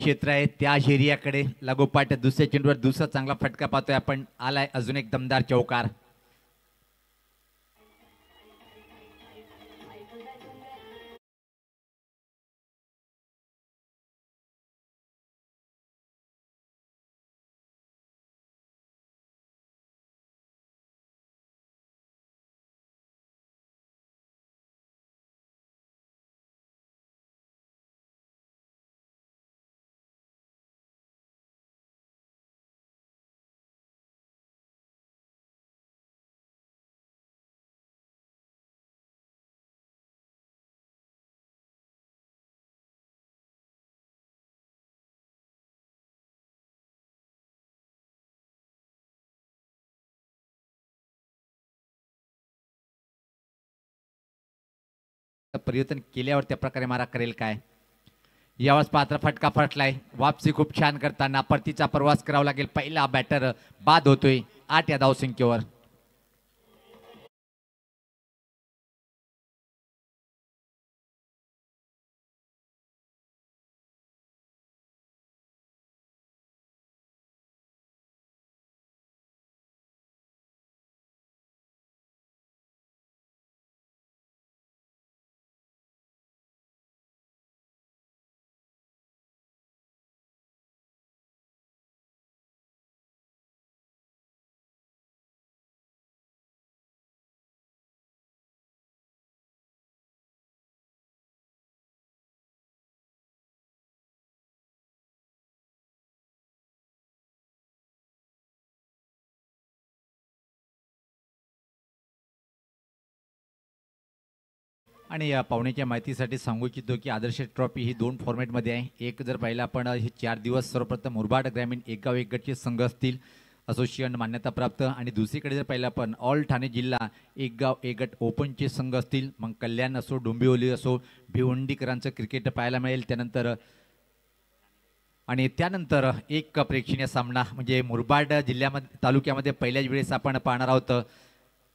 क्षेत्र आहे त्या एरियाकडे लागोपाठ दुसऱ्या चेंडूवर दुसरा चांगला फटका पाहतोय आपण. आलाय अजून एक दमदार चौकार. परिवर्तन केल्यावर त्या प्रकारे मारा करेल काय. यावेळेस पात्र फटका फटलाय. वापसी खूप छान करताना परतीचा प्रवास करावा लागेल. पहिला बॅटर बाद होतोय 8 या धावसंख्येवर. आणि या पाहुण्याच्या माहितीसाठी सांगू इच्छितो की आदर्श ट्रॉफी ही 2 फॉर्मॅटमध्ये आहे. एक जर पाहिलं आपण हे 4 दिवस सर्वप्रथम मुरबाड ग्रामीण एक गाव एक गटचे संघ असतील असोसिएशन मान्यता प्राप्त, आणि दुसरीकडे जर पाहिलं आपण ऑल ठाणे जिल्हा एक गाव एक गट ओपनचे संघ असतील. मग कल्याण असो, डोंबिवली असो, भिवंडीकरांचं क्रिकेट पाहायला मिळेल. त्यानंतर एक प्रेक्षणीय सामना म्हणजे मुरबाड जिल्ह्यामध्ये तालुक्यामध्ये पहिल्याच वेळेस आपण पाहणार आहोत.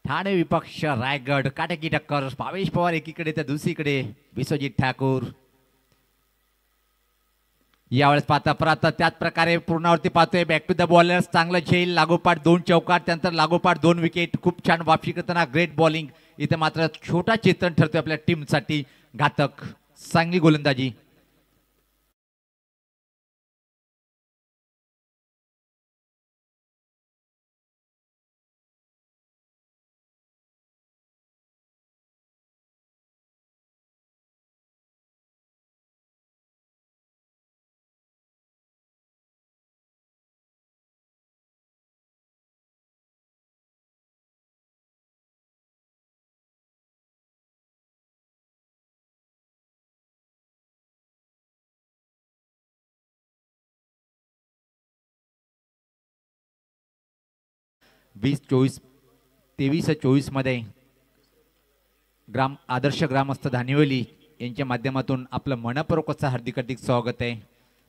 ठाणे विपक्ष रायगड काटकी टक्कर. भावेश पवार एकीकडे तर दुसरीकडे विश्वजित ठाकूर. यावेळेस पाहता परत त्याच प्रकारे पूर्णावरती पाहतोय. Back to the bowlers. चांगलं झेल. लागोपाठ 2 चौकार. त्यानंतर लागोपाठ 2 विकेट. खूप छान वापसी करताना ग्रेट बॉलिंग. इथे मात्र छोटा चेतन ठरतोय आपल्या टीमसाठी घातक. चांगली गोलंदाजी. वीस 23-24 मध्ये आदर्श ग्रामस्थ धानिवली यांच्या माध्यमातून आपलं मनपूर्वक असं हार्दिक स्वागत आहे.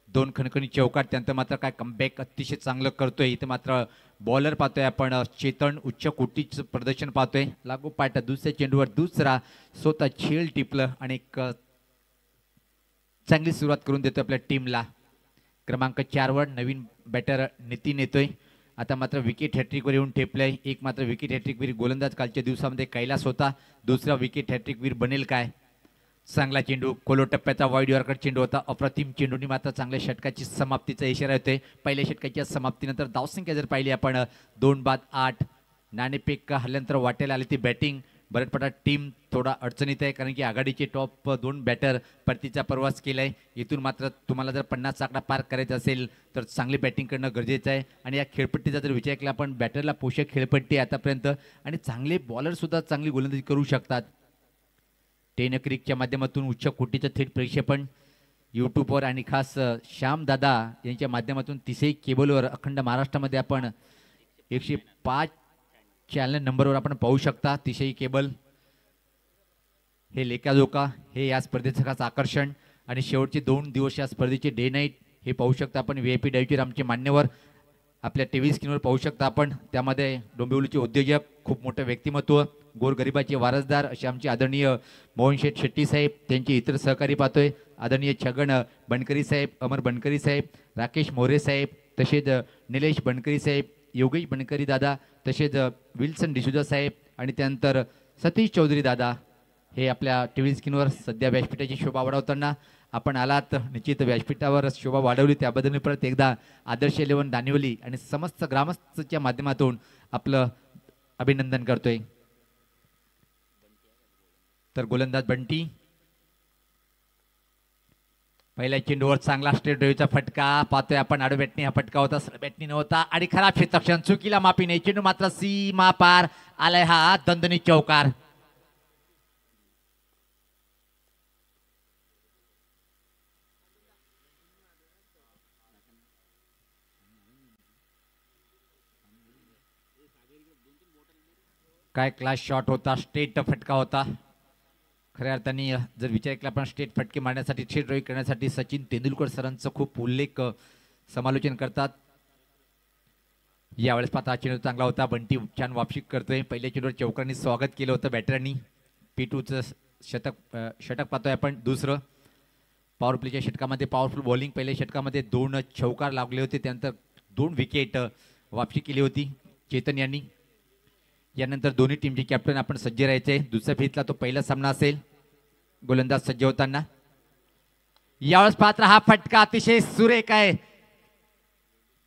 2 खणखणी चौकार. त्यानंतर मात्र काय कमबॅक अतिशय चांगलं करतोय. इथे मात्र बॉलर पाहतोय आपण चेतन उच्च कोटीचं प्रदर्शन पाहतोय. लागोपाठ दुसऱ्या चेंडूवर दुसरा स्वतः झेल टिपलं आणि एक चांगली सुरुवात करून देतोय आपल्या टीमला. क्रमांक 4 वर नवीन बॅटर नितीन येतोय. आता मात्र विकेट हॅट्रिकवर येऊन ठेपलंय. एक मात्र विकेट हॅट्रिकवीर गोलंदाज कालच्या दिवसामध्ये कैलास होता. दुसरा विकेट हॅट्रिकवीर बनेल काय. चांगला चेंडू. खोलो टप्प्याचा वाईड यॉर्कर चेंडू होता. अप्रतिम चेंडूनी मात्र चांगल्या षटकाची समाप्तीचा इशारा येतोय. पहिल्या षटकाच्या समाप्तीनंतर धावसंख्या जर पाहिली आपण 2 बाद 8. नाणेफेक हल्ल्यानंतर वाटेला आली ती बॅटिंग. बरटपटा टीम थोडा अडचणीत आहे कारण की आघाडीचे टॉप 2 बॅटर परतीचा प्रवास केलाय. इथून मात्र तुम्हाला जर 50 आकडा पार करायचा असेल तर चांगली बॅटिंग करणं गरजेचं आहे. आणि या खेळपट्टीचा जर विचार केला आपण बॅटरला पोषक खेळपट्टी आतापर्यंत, आणि चांगले बॉलर सुद्धा चांगली गोलंदाजी करू शकतात. 10 क्रिकच्या माध्यमातून उच्च कोटीचं थेट प्रक्षेपण यूट्यूबवर आणि खास श्याम दादा यांच्या माध्यमातून तिसही केबलवर अखंड महाराष्ट्रामध्ये आपण 105 चॅनल नंबरवर आपण पाहू शकता. तिसही केबल हे लेखाजोखा हे या स्पर्धेचं खास आकर्षण. आणि शेवटचे 2 दिवस या स्पर्धेचे डे नाईट हे पाहू शकता आपण. VIP डायव्हर आमचे मान्यवर आपल्या TV स्क्रीनवर पाहू शकता आपण. त्यामध्ये डोंबिवलीचे उद्योजक, खूप मोठं व्यक्तिमत्व, गोरगरिबाचे वारसदार असे आमचे आदरणीय मोहनशेठ शेट्टी साहेब, त्यांचे इतर सहकारी पाहतोय आदरणीय छगन बनकरी साहेब, अमर बनकरी साहेब, राकेश मोरे साहेब, तसेच निलेश बनकरी साहेब, योगेश बनकरी दादा, तसेच विल्सन डिसुजा साहेब आणि त्यानंतर सतीश चौधरी दादा हे आपल्या टी व्ही स्क्रीनवर सध्या व्यासपीठाची शोभा वाढवताना आपण आलात. निश्चित व्यासपीठावर शोभा वाढवली त्याबद्दल मी परत एकदा आदर्श 11 दानिवली आणि समस्त ग्रामस्थच्या माध्यमातून आपलं अभिनंदन करतोय. तर गोलंदाज बंटी पहिल्या चेंडूवर चांगला स्ट्रेट ड्राईव्हचा फटका पाहतोय आपण. आडू बॅटनी हा फटका होता, बॅटनी नव्हता आणि खराब क्षेत्ररक्षण, चुकीला माफीने चेंडू मात्र सीमा पार आलाय हा दणदणीत चौकार. काय क्लास शॉट होता, स्ट्रेट फटका होता. खऱ्या अर्थाने जर विचार केला आपण स्ट्रेट फटके मारण्यासाठी, स्ट्रेट ड्राईव्ह करण्यासाठी सचिन तेंडुलकर सरांचं खूप उल्लेख समालोचन करतात. यावेळेस पाहता चेंडू चांगला होता, बंटी छान वापशी करतोय. पहिल्या चेंडूवर चौकारांनी स्वागत केलं होतं बॅटरांनी. P2चं षटक पाहतोय आपण. दुसरं पॉवर प्लेच्या षटकामध्ये पॉवरफुल बॉलिंग. पहिल्या षटकामध्ये 2 चौकार लागले होते, त्यानंतर 2 विकेट वापशी केली होती चेतन यांनी. यानंतर दोन्ही टीमचे कॅप्टन आपण सज्ज राहायचे. दुसऱ्या फेरीतला तो पहिला सामना असेल. गोलंदाज सज्ज होताना यावेळेस पात्र हा फटका अतिशय सुरेख आहे,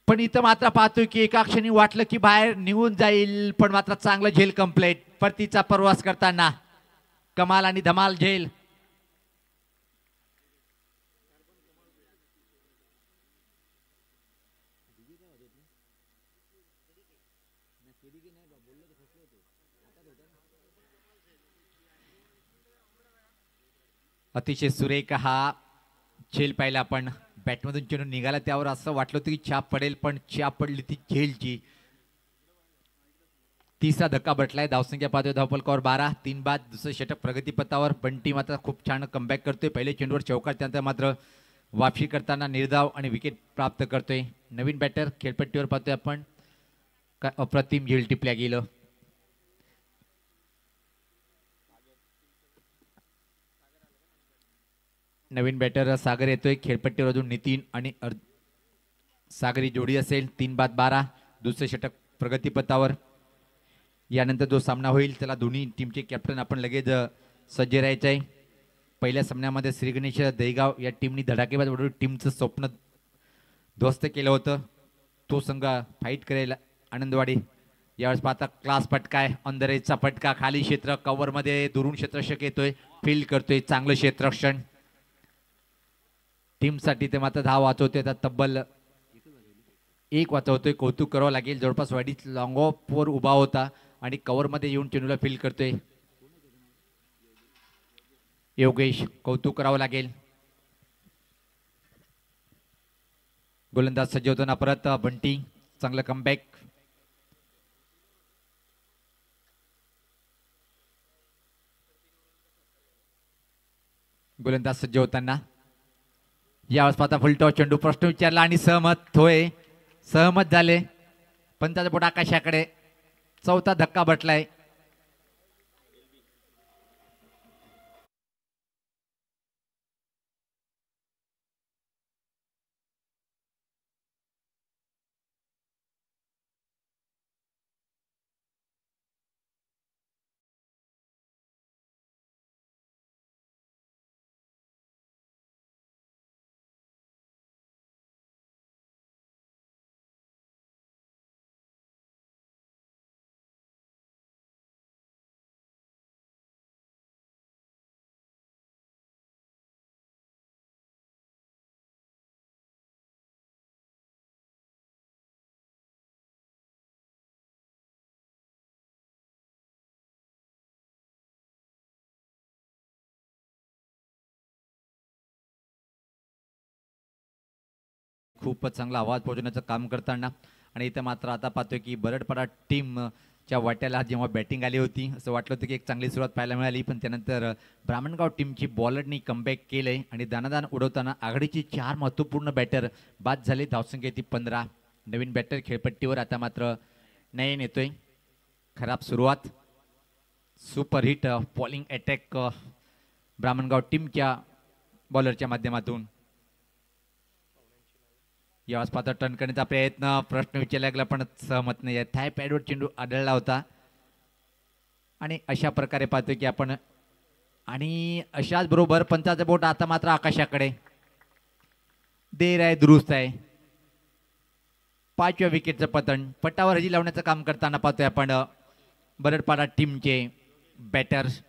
पण इथं मात्र पाहतोय की एका क्षणी वाटलं की बाहेर निघून जाईल, पण मात्र चांगलं झेल कंप्लीट. परतीचा प्रवास करताना कमाल आणि धमाल झेल. अतिशय सुरेख हा झेल पाहिला आपण. बॅटमधून चेंडू निघाला त्यावर असं वाटलं होतं की छाप पडेल, पण छाप पडली ती झेलची. तिसरा धक्का बटलाय. धावसंख्या पाहतोय धावफलकावर 12, 3 बाद. दुसरं षटक प्रगतीपथावर. बंटी मात्र खूप छान कमबॅक करतोय. पहिले चेंडूवर चौकार, त्यानंतर मात्र वापशी करताना निर्धाव आणि विकेट प्राप्त करतोय. नवीन बॅटर खेळपट्टीवर पाहतोय आपण. काय अप्रतिम झेल टिपल्या गेलं. नवीन बॅटर सागर येतोय खेळपट्टीवर. अजून नितीन आणि सागरी जोडी असेल. 3 बाद 12. दुसरे षटक प्रगतीपथावर. यानंतर जो सामना होईल त्याला दोन्ही टीमचे कॅप्टन आपण लगेच सज्ज राहायचे आहे. पहिल्या सामन्यामध्ये श्री गणेश दहीगाव या टीमनी धडाकेबाज टीमचं स्वप्न ध्वस्त केलं होतं. तो संघ फाईट करेल आनंदवाडी. यावेळेस पाहता क्लास फटका आहे. अंधरेचा फटका. खाली क्षेत्र कव्हरमध्ये दुरून क्षेत्ररक्षक येतोय, फील्ड करतोय. चांगलं क्षेत्ररक्षण टीमसाठी. ते मात्र धाव वाचवतोय. तब्बल 1 वाचवतोय. कौतुक करावं लागेल. जवळपास वाडीत लॉंग ऑफ वर उभा होता आणि कव्हरमध्ये येऊन चेंडूला फील्ड करतोय योगेश. कौतुक करावं लागेल. गोलंदाज सज्ज होताना परत बंटी. चांगलं कमबॅक. गोलंदाज सज्ज होताना यावेळेस पाहता फुलटॉस चेंडू. प्रश्न विचारला आणि सहमत होय. सहमत झाले. पंचाचा बोट आकाशाकडे. चौथा धक्का बटलाय. खूपच चांगला आवाज पोहोचवण्याचं काम करताना. आणि इथं मात्र आता पाहतोय की बरडपाडा टीमच्या वाट्याला जेव्हा बॅटिंग आली होती असं वाटलं होतं की एक चांगली सुरुवात पाहायला मिळाली, पण त्यानंतर ब्राह्मणगाव टीमची बॉलरनी कमबॅक केलंय आणि दानादान उडवताना आघाडीची 4 महत्त्वपूर्ण बॅटर बाद झाले. धावसंख्या ती 15. नवीन बॅटर खेळपट्टीवर. आता मात्र नयन येतोय. खराब सुरुवात. Super hit bowling attack Brahmangaon टीमच्या बॉलरच्या माध्यमातून. यावेळेस पात्र टर्न करण्याचा प्रयत्न, प्रश्न विचारला गेला पण सहमत नाही आहे. थाय पॅडवर चेंडू आढळला होता आणि अशा प्रकारे पाहतो की आपण आणि अशाच बरोबर पंचाचं बोट आता मात्र आकाशाकडे. देर आहे, दुरुस्त आहे. 5व्या विकेटचं पतन पटावर हजी लावण्याचं काम करताना पाहतोय आपण बरडपाडा टीमचे बॅटर्स.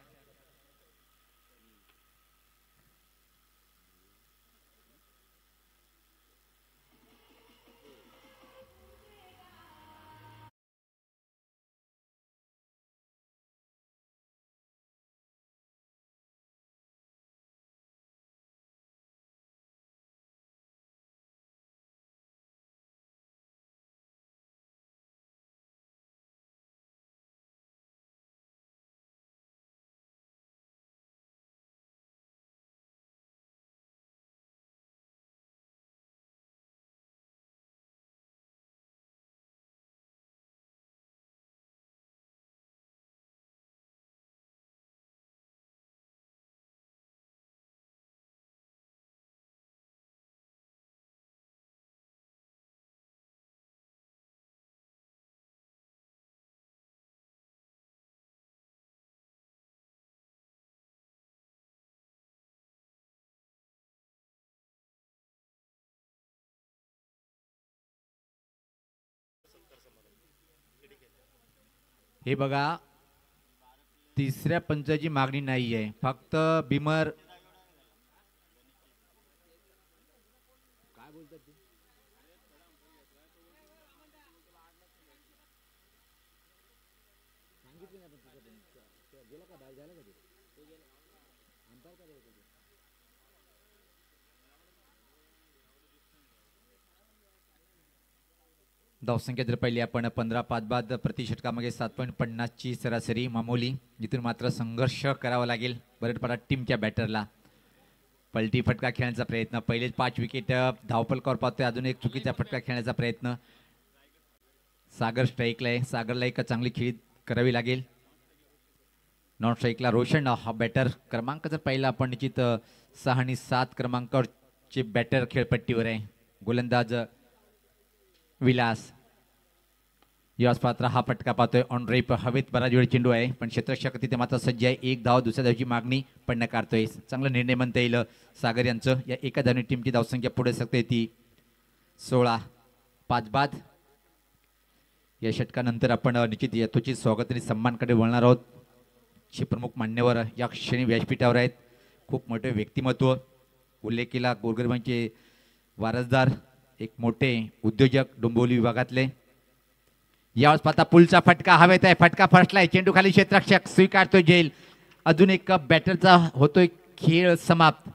हे बघा, तिसऱ्या पंचाची मागणी नाही आहे, फक्त बिमर धावसंख्या जर पाहिली आपण 15 बाद प्रति षटकामागे 7.50ची सरासरी मामूली. जिथून मात्र संघर्ष करावा लागेल बरडपाडा टीमच्या बॅटरला. पलटी फटका खेळण्याचा प्रयत्न, पहिलेच 5 विकेट धावपलकावर पाहतोय. अजून एक चुकीचा फटका खेळण्याचा प्रयत्न. सागर स्ट्राईकला आहे, सागरला एक चांगली खेळी करावी लागेल. नॉन स्ट्राईकला रोशन हा बॅटर. क्रमांक जर पाहिला आपण निश्चित 6 आणि 7 क्रमांकावरचे बॅटर खेळपट्टीवर आहे. गोलंदाज विलास. याच पात्र हा फटका पाहतोय ऑन रेप. हवेत बराच वेळ चेंडू आहे पण क्षेत्ररक्षक तिथे मात्र सज्ज आहे. 1 धाव दुसऱ्या धावची मागणी पण नकारतोय. चांगला निर्णय म्हणता येईल सागर यांचं. या एका धावने टीमची धावसंख्या पुढे सकते ती 16. 5 बाद. या षटकानंतर आपण निश्चित यथोचित स्वागत आणि सन्मानकडे वळणार आहोत. प्रमुख मान्यवर या क्षणी व्यासपीठावर आहेत. खूप मोठे व्यक्तिमत्व, उल्लेख केला गोरगरिबांचे वारसदार, एक मोठे उद्योजक डोंबिवली विभागातले. यावेळेस पाहता पुलचा फटका हवेत आहे. फटका फसलाय, चेंडू खाली क्षेत्ररक्षक स्वीकारतोय जेल. अजून एक बॅटरचा होतोय खेळ समाप्त.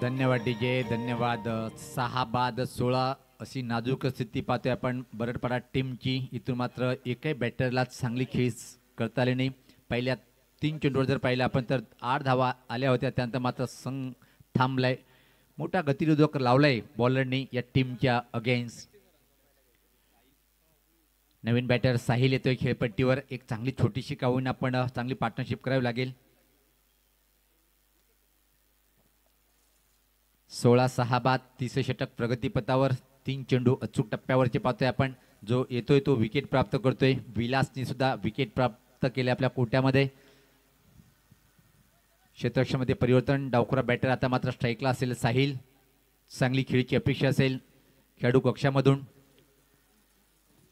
धन्यवाद डीजे, धन्यवाद. 6 बाद 16 अशी नाजूक स्थिती पाहतोय आपण बरडपाडा टीमची. इथून मात्र एकही बॅटरला चांगली खेळी करता आली नाही. पहिल्या 3 चेंडूवर जर पाहिलं आपण तर 8 धावा आल्या होत्या, त्यानंतर मात्र संघ थांबलाय. मोठा गतिरोधक लावलाय बॉलरनी या टीमच्या अगेन्स्ट. नवीन बॅटर साहिल येतोय खेळपट्टीवर. एक चांगली छोटीशी का होईना आपण चांगली पार्टनरशिप करावी लागेल. 16-6 बाद. 30 षटक प्रगतीपथावर. 3 चेंडू अचूक टप्प्यावरचे पाहतोय आपण. जो येतोय तो विकेट प्राप्त करतोय. विलासनी सुद्धा विकेट प्राप्त केले आपल्या कोट्यामध्ये. क्षेत्ररक्षणामध्ये परिवर्तन. डावखुरा बॅटर आता मात्र स्ट्राईकला असेल साहिल. चांगली खेळीची अपेक्षा असेल खेळाडू कक्षामधून.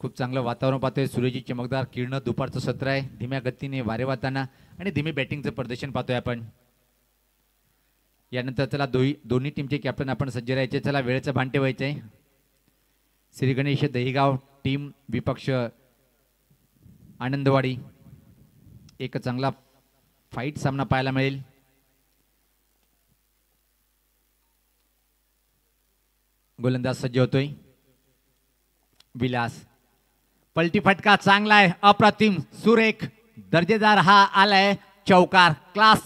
खूप चांगलं वातावरण पाहतोय. सूर्याची चमकदार किरण. दुपारचं सत्र आहे. धीम्या गतीने वारे वाहताना आणि धीमे बॅटिंगचं प्रदर्शन पाहतोय आपण. यानंतर चला दोन्ही टीमचे कॅप्टन आपण सज्ज राहायचे. चला वेळेचं भान ठेवायचं आहे. श्री गणेश दहीगाव टीम विपक्ष आनंदवाडी. एक चांगला फाईट सामना पाहायला मिळेल. गोलंदाज सज्ज होतोय विलास. पलटी फटका चांगला आहे, अप्रतिम, सुरेख, दर्जेदार हा आलाय चौकार, क्लास.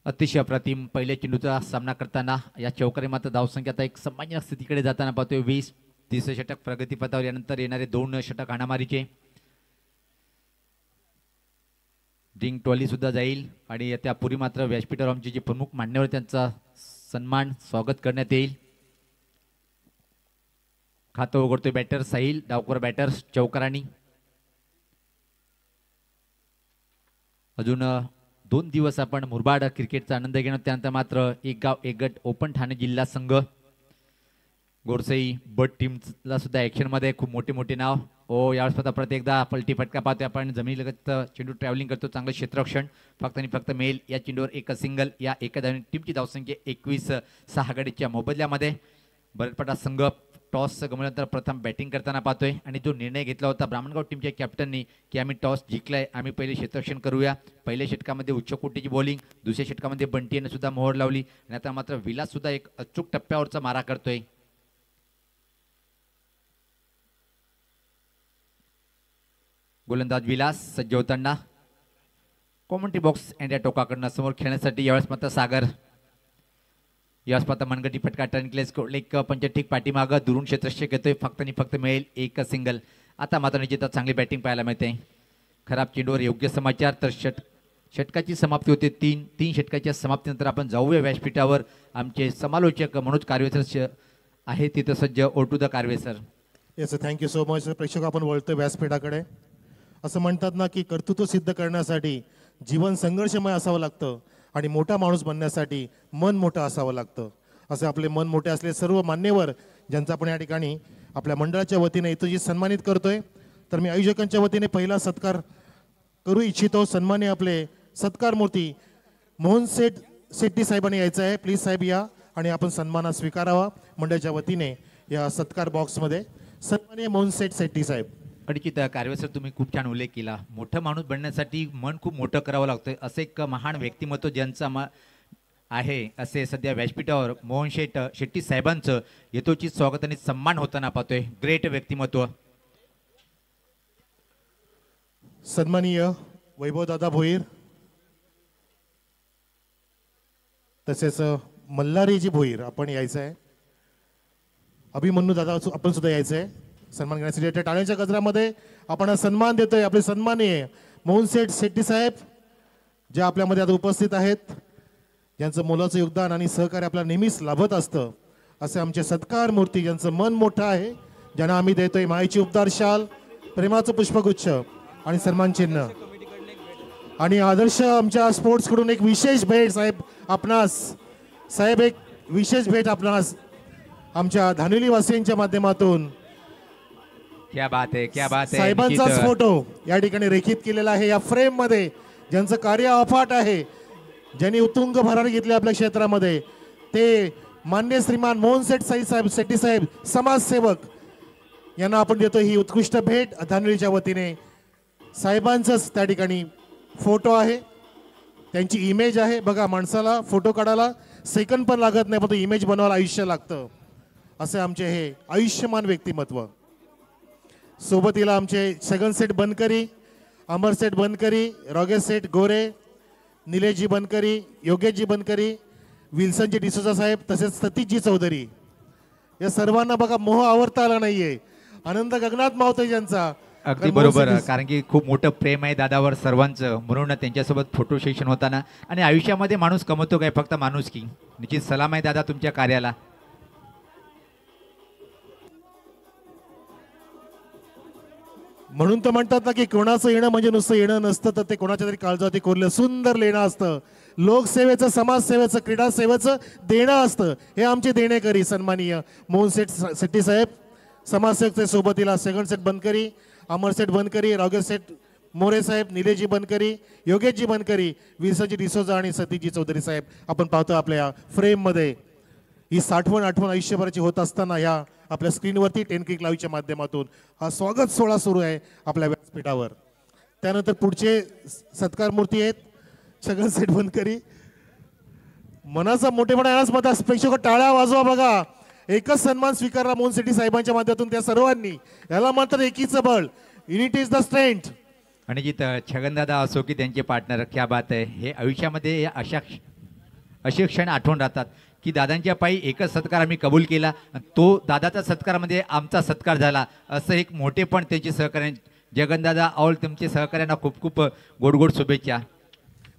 अतिशय अप्रतिम पहिल्या चेंडूचा सामना करताना या चौकारे मात्र धावसंख्या आता एक सामान्य स्थितीकडे जाताना पाहतोय. 20-30 षटक प्रगतीपथावर. यानंतर येणारे 2 षटक हाणामारीचे. रिंग टॉली सुद्धा जाईल आणि त्यापूर्वी मात्र व्यासपीठावर आमचे जे प्रमुख मान्यवर त्यांचा सन्मान स्वागत करण्यात येईल. खातं उघडतोय बॅटर साहिल. डावकर बॅटर चौकारांनी. अजून 2 दिवस आपण मुरबाड क्रिकेटचा आनंद घेणार. त्यानंतर मात्र एक गाव एक गट ओपन ठाणे जिल्हा संघ. गोरसई बट टीमला सुद्धा ॲक्शनमध्ये खूप मोठे मोठे नाव. यावेळेस स्वतः परत एकदा पलटी फटका पाहतोय आपण. जमिनीलगत चेंडू ट्रॅव्हलिंग करतो. चांगलं क्षेत्ररक्षण. फक्त आणि फक्त मेल. या चेंडूवर एक सिंगल. या एका धावने टीमची धावसंख्या 21-6 आघाडीच्या मोबदल्यामध्ये. बरडपटा संघ टॉस गमावल्यानंतर प्रथम बॅटिंग करताना पाहतोय. आणि जो निर्णय घेतला होता ब्राह्मणगाव टीमच्या कॅप्टननी की आम्ही टॉस जिंकलाय, आम्ही पहिले क्षेत्ररक्षण करूया. पहिल्या षटकामध्ये उच्च कोटीची बॉलिंग, दुसऱ्या षटकामध्ये बंटीने सुद्धा मोहर लावली. आणि आता मात्र विलास सुद्धा एक अचूक टप्प्यावरचा मारा करतोय. गोलंदाज विलास सज्ज होताना कॉमेंट्री बॉक्स अँड या टोकाकडनं समोर खेळण्यासाठी यावेळेस मात्र सागर. यावेळेस मात्र मनगटी फटका टर्नक्लेस एक पंचठीक पाठीमागं दुरून क्षेत्ररक्षक घेतोय. फक्त आणि फक्त मिळेल एक सिंगल. आता मात्र निश्चितच चांगली बॅटिंग पाहायला मिळते. खराब चेंडूवर योग्य समाचार. तर षटकाची समाप्ती होते. तीन षटकाच्या समाप्तीनंतर आपण जाऊया व्यासपीठावर. आमचे समालोचक मनोज कारवेसर आहे तिथं सज्ज. Over to the Karvesar. Yes thank you so much. प्रेक्षक आपण वळतोय व्यासपीठाकडे. असं म्हणतात ना की कर्तृत्व सिद्ध करण्यासाठी जीवन संघर्षमय असावं लागतं आणि मोठा माणूस बनण्यासाठी मन मोठं असावं लागतं. असे आपले मन मोठे असले सर्व मान्यवर ज्यांचा आपण या ठिकाणी आपल्या मंडळाच्या वतीने इथं सन्मानित करतोय. तर मी आयोजकांच्या वतीने पहिला सत्कार करू इच्छितो. सन्मान्य आपले सत्कार मूर्ती मोहन शेट्टी साहेबांनी यायचं आहे. प्लीज साहेब या आणि आपण सन्मान स्वीकारावा मंडळाच्या वतीने या सत्कार बॉक्समध्ये. सन्मान्य मोहन शेट्टी साहेब. अडकित कारवेसर, तुम्ही खूप छान उल्लेख केला. मोठं माणूस बनण्यासाठी मन खूप मोठं करावं लागतं. असं एक महान व्यक्तिमत्व ज्यांचं आहे असे सध्या व्यासपीठावर मोहन शेट्टी साहेबांचं यथोचित स्वागत आणि सन्मान होताना पाहतोय. ग्रेट व्यक्तिमत्व. सन्माननीय वैभवदादा भोईर तसेच मल्हारीजी भोईर आपण यायचं आहे. अभिमन्यू दादा आपण सुद्धा यायचं आहे. सन्मान घेण्यासाठी टाळ्यांच्या गजरामध्ये आपण सन्मान देतोय. आपले सन्माननीय मोहन शेट्टी साहेब जे आपल्यामध्ये आता उपस्थित आहेत, ज्यांचं मोलाचं योगदान आणि सहकार्य आपल्याला नेहमीच लाभत असतं. असे आमचे सत्कार मूर्ती ज्यांचं मन मोठं आहे, ज्यांना आम्ही देतोय मायेची उपदार शाल, प्रेमाचं पुष्पगुच्छ आणि सन्मान चिन्ह. आणि आदर्श आमच्या स्पोर्ट्सकडून एक विशेष भेट साहेब आपणास. साहेब एक विशेष भेट आपणास आमच्या धानिवली वासियांच्या माध्यमातून. क्या बात आहे, क्या बात आहे. साहेबांचाच फोटो या ठिकाणी रेखित केलेला आहे या फ्रेम मध्ये. ज्यांचं कार्य अफाट आहे, ज्यांनी उत्तुंग भरारी घेतली आपल्या क्षेत्रामध्ये, ते मान्य श्रीमान मोहन शेट्टी साहेब समाजसेवक यांना आपण देतो ही उत्कृष्ट भेट धानिवलीच्या वतीने. साहेबांचाच त्या ठिकाणी फोटो आहे, त्यांची इमेज आहे. बघा, माणसाला फोटो काढायला सेकंड पण लागत नाही, पण तो इमेज बनवायला आयुष्य लागतं. असे आमचे हे आयुष्यमान व्यक्तिमत्व. सोबतीला आमचे छगन सेठ बनकरी, अमर सेठ बनकरी, रॉगेश सेठ गोरे, निलेशजी बनकरी, योगेशजी बनकरी, विल्सनजी डिसोजा साहेब, तसेच सतीशजी चौधरी. या सर्वांना बघा मोह आवरता आला नाहीये. आनंद गगनात मावतोय ज्यांचा. अगदी बरोबर, कारण की खूप मोठं प्रेम आहे दादावर सर्वांचं, म्हणून त्यांच्यासोबत फोटो सेशन होताना. आणि आयुष्यामध्ये माणूस कमवतो काय, फक्त माणुसकी. निश्चित सलाम आहे दादा तुमच्या कार्याला. म्हणून तर म्हणतात ना की कोणाचं येणं म्हणजे नुसतं येणं नसतं, तर ते कोणाच्या तरी काळजावरती कोरलं सुंदर लेणं असतं. लोकसेवेचं, समाजसेवेचं, क्रीडा सेवेचं देणं असतं. हे आमचे देणेकरी सन्माननीय मोहन शेट्टी साहेब. समाजसेवकचे सोबतीला सेकंड सेट बनकरी, अमर सेट बनकरी, रावगे सेट मोरे साहेब, निलेशजी बनकरी, योगेशजी बनकरी, विरसजी डिसोजा आणि सतीशजी चौधरी साहेब आपण पाहतो आपल्या फ्रेममध्ये. ही साठवण आठवण आयुष्यभराची होत असताना या आपल्या स्क्रीनवरती 10 क्लिक लाईव्हच्या माध्यमातून हा स्वागत सोहळा सुरू आहे आपल्या व्यासपीठावर. त्यानंतर पुढचे सत्कार मूर्ती आहेत छगन सेठ बनकरी. मनाचा मोठेपणा यालाच मत प्रेक्षक टाळ्या वाजवा बघा. एकच सन्मान स्वीकारला मोहन शेट्टी साहेबांच्या माध्यमातून त्या सर्वांनी. याला मात्र एकीचं बळ, युनिटी इज द स्ट्रेंथ. आणि जिथं छगनदादा असो की त्यांचे पार्टनर, क्या बात आहे. हे आयुष्यामध्ये असे क्षण आठवण राहतात की दादांच्या पायी एकच सत्कार आम्ही कबूल केला, तो दादाचा सत्कारामध्ये आमचा सत्कार झाला. असं एक मोठेपण त्यांचे सहकार्य. जगनदादा औल तुमचे सहकार्यांना खूप खूप गोड गोड शुभेच्छा.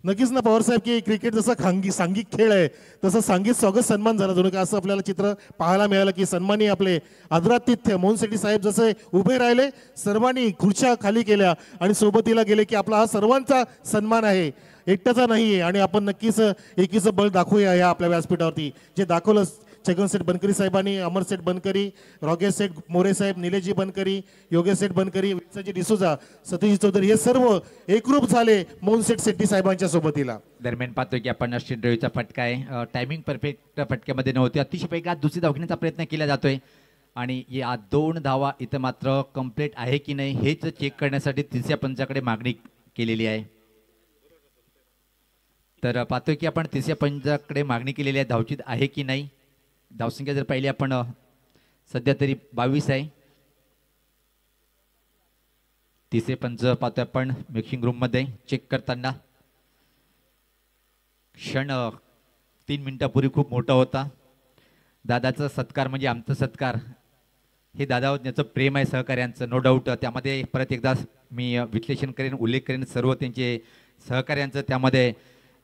नक्कीच ना पवारसाहेब की क्रिकेट जसं सांघिक खेळ आहे तसं सांघिक स्वागत सन्मान झाला दोन. असं आपल्याला चित्र पाहायला मिळालं की सन्मानी आपले आदरातिथ्य मोहन शेट्टी साहेब जसे उभे राहिले, सर्वांनी खुर्च्या खाली केल्या आणि सोबतीला गेले की आपला हा सर्वांचा सन्मान आहे, एकट्याचा नाही आहे. आणि आपण नक्कीच एकीचं बळ दाखवूया या आपल्या व्यासपीठावरती. जे दाखवलं छगन सेठ बनकरी साहेबांनी, अमर सेठ बनकरी, रावगेश सेठ मोरे साहेब, निलेशजी बनकरी, योगेश सेठ बनकरी, विरसजी डिसोजा, सतीश चौधरी हे सर्व एकरूप झाले मोहन सेठ शेट्टी साहेबांच्या सोबतीला. दरम्यान पाहतोय की आपण अश्विन रवीचा फटका आहे. टायमिंग परफेक्ट फटक्यामध्ये नव्हती. अतिशय वेगात दुसरी धाव घेण्याचा प्रयत्न केला जातोय आणि या 2 धावा इथं मात्र कंप्लीट आहे की नाही हेच चेक करण्यासाठी तिसऱ्या पंचाकडे मागणी केलेली आहे. तर पाहतोय की आपण तिसऱ्या पंचाकडे मागणी केलेली आहे धावचीत आहे की नाही. धावसंख्या जर पाहिली आपण सध्या तरी 22 आहे. तिसरे पंच पाहतोय आपण मिक्सिंग रूम मध्ये चेक करताना. क्षण 3 मिनिटापूर्वी खूप मोठा होता. दादाचा सत्कार म्हणजे आमचा सत्कार, हे दादावर याचं प्रेम आहे सहकार्यांचं, नो डाऊट. त्यामध्ये परत एकदा मी विश्लेषण करेन, उल्लेख करेन सर्व त्यांचे सहकार्यांचं. त्यामध्ये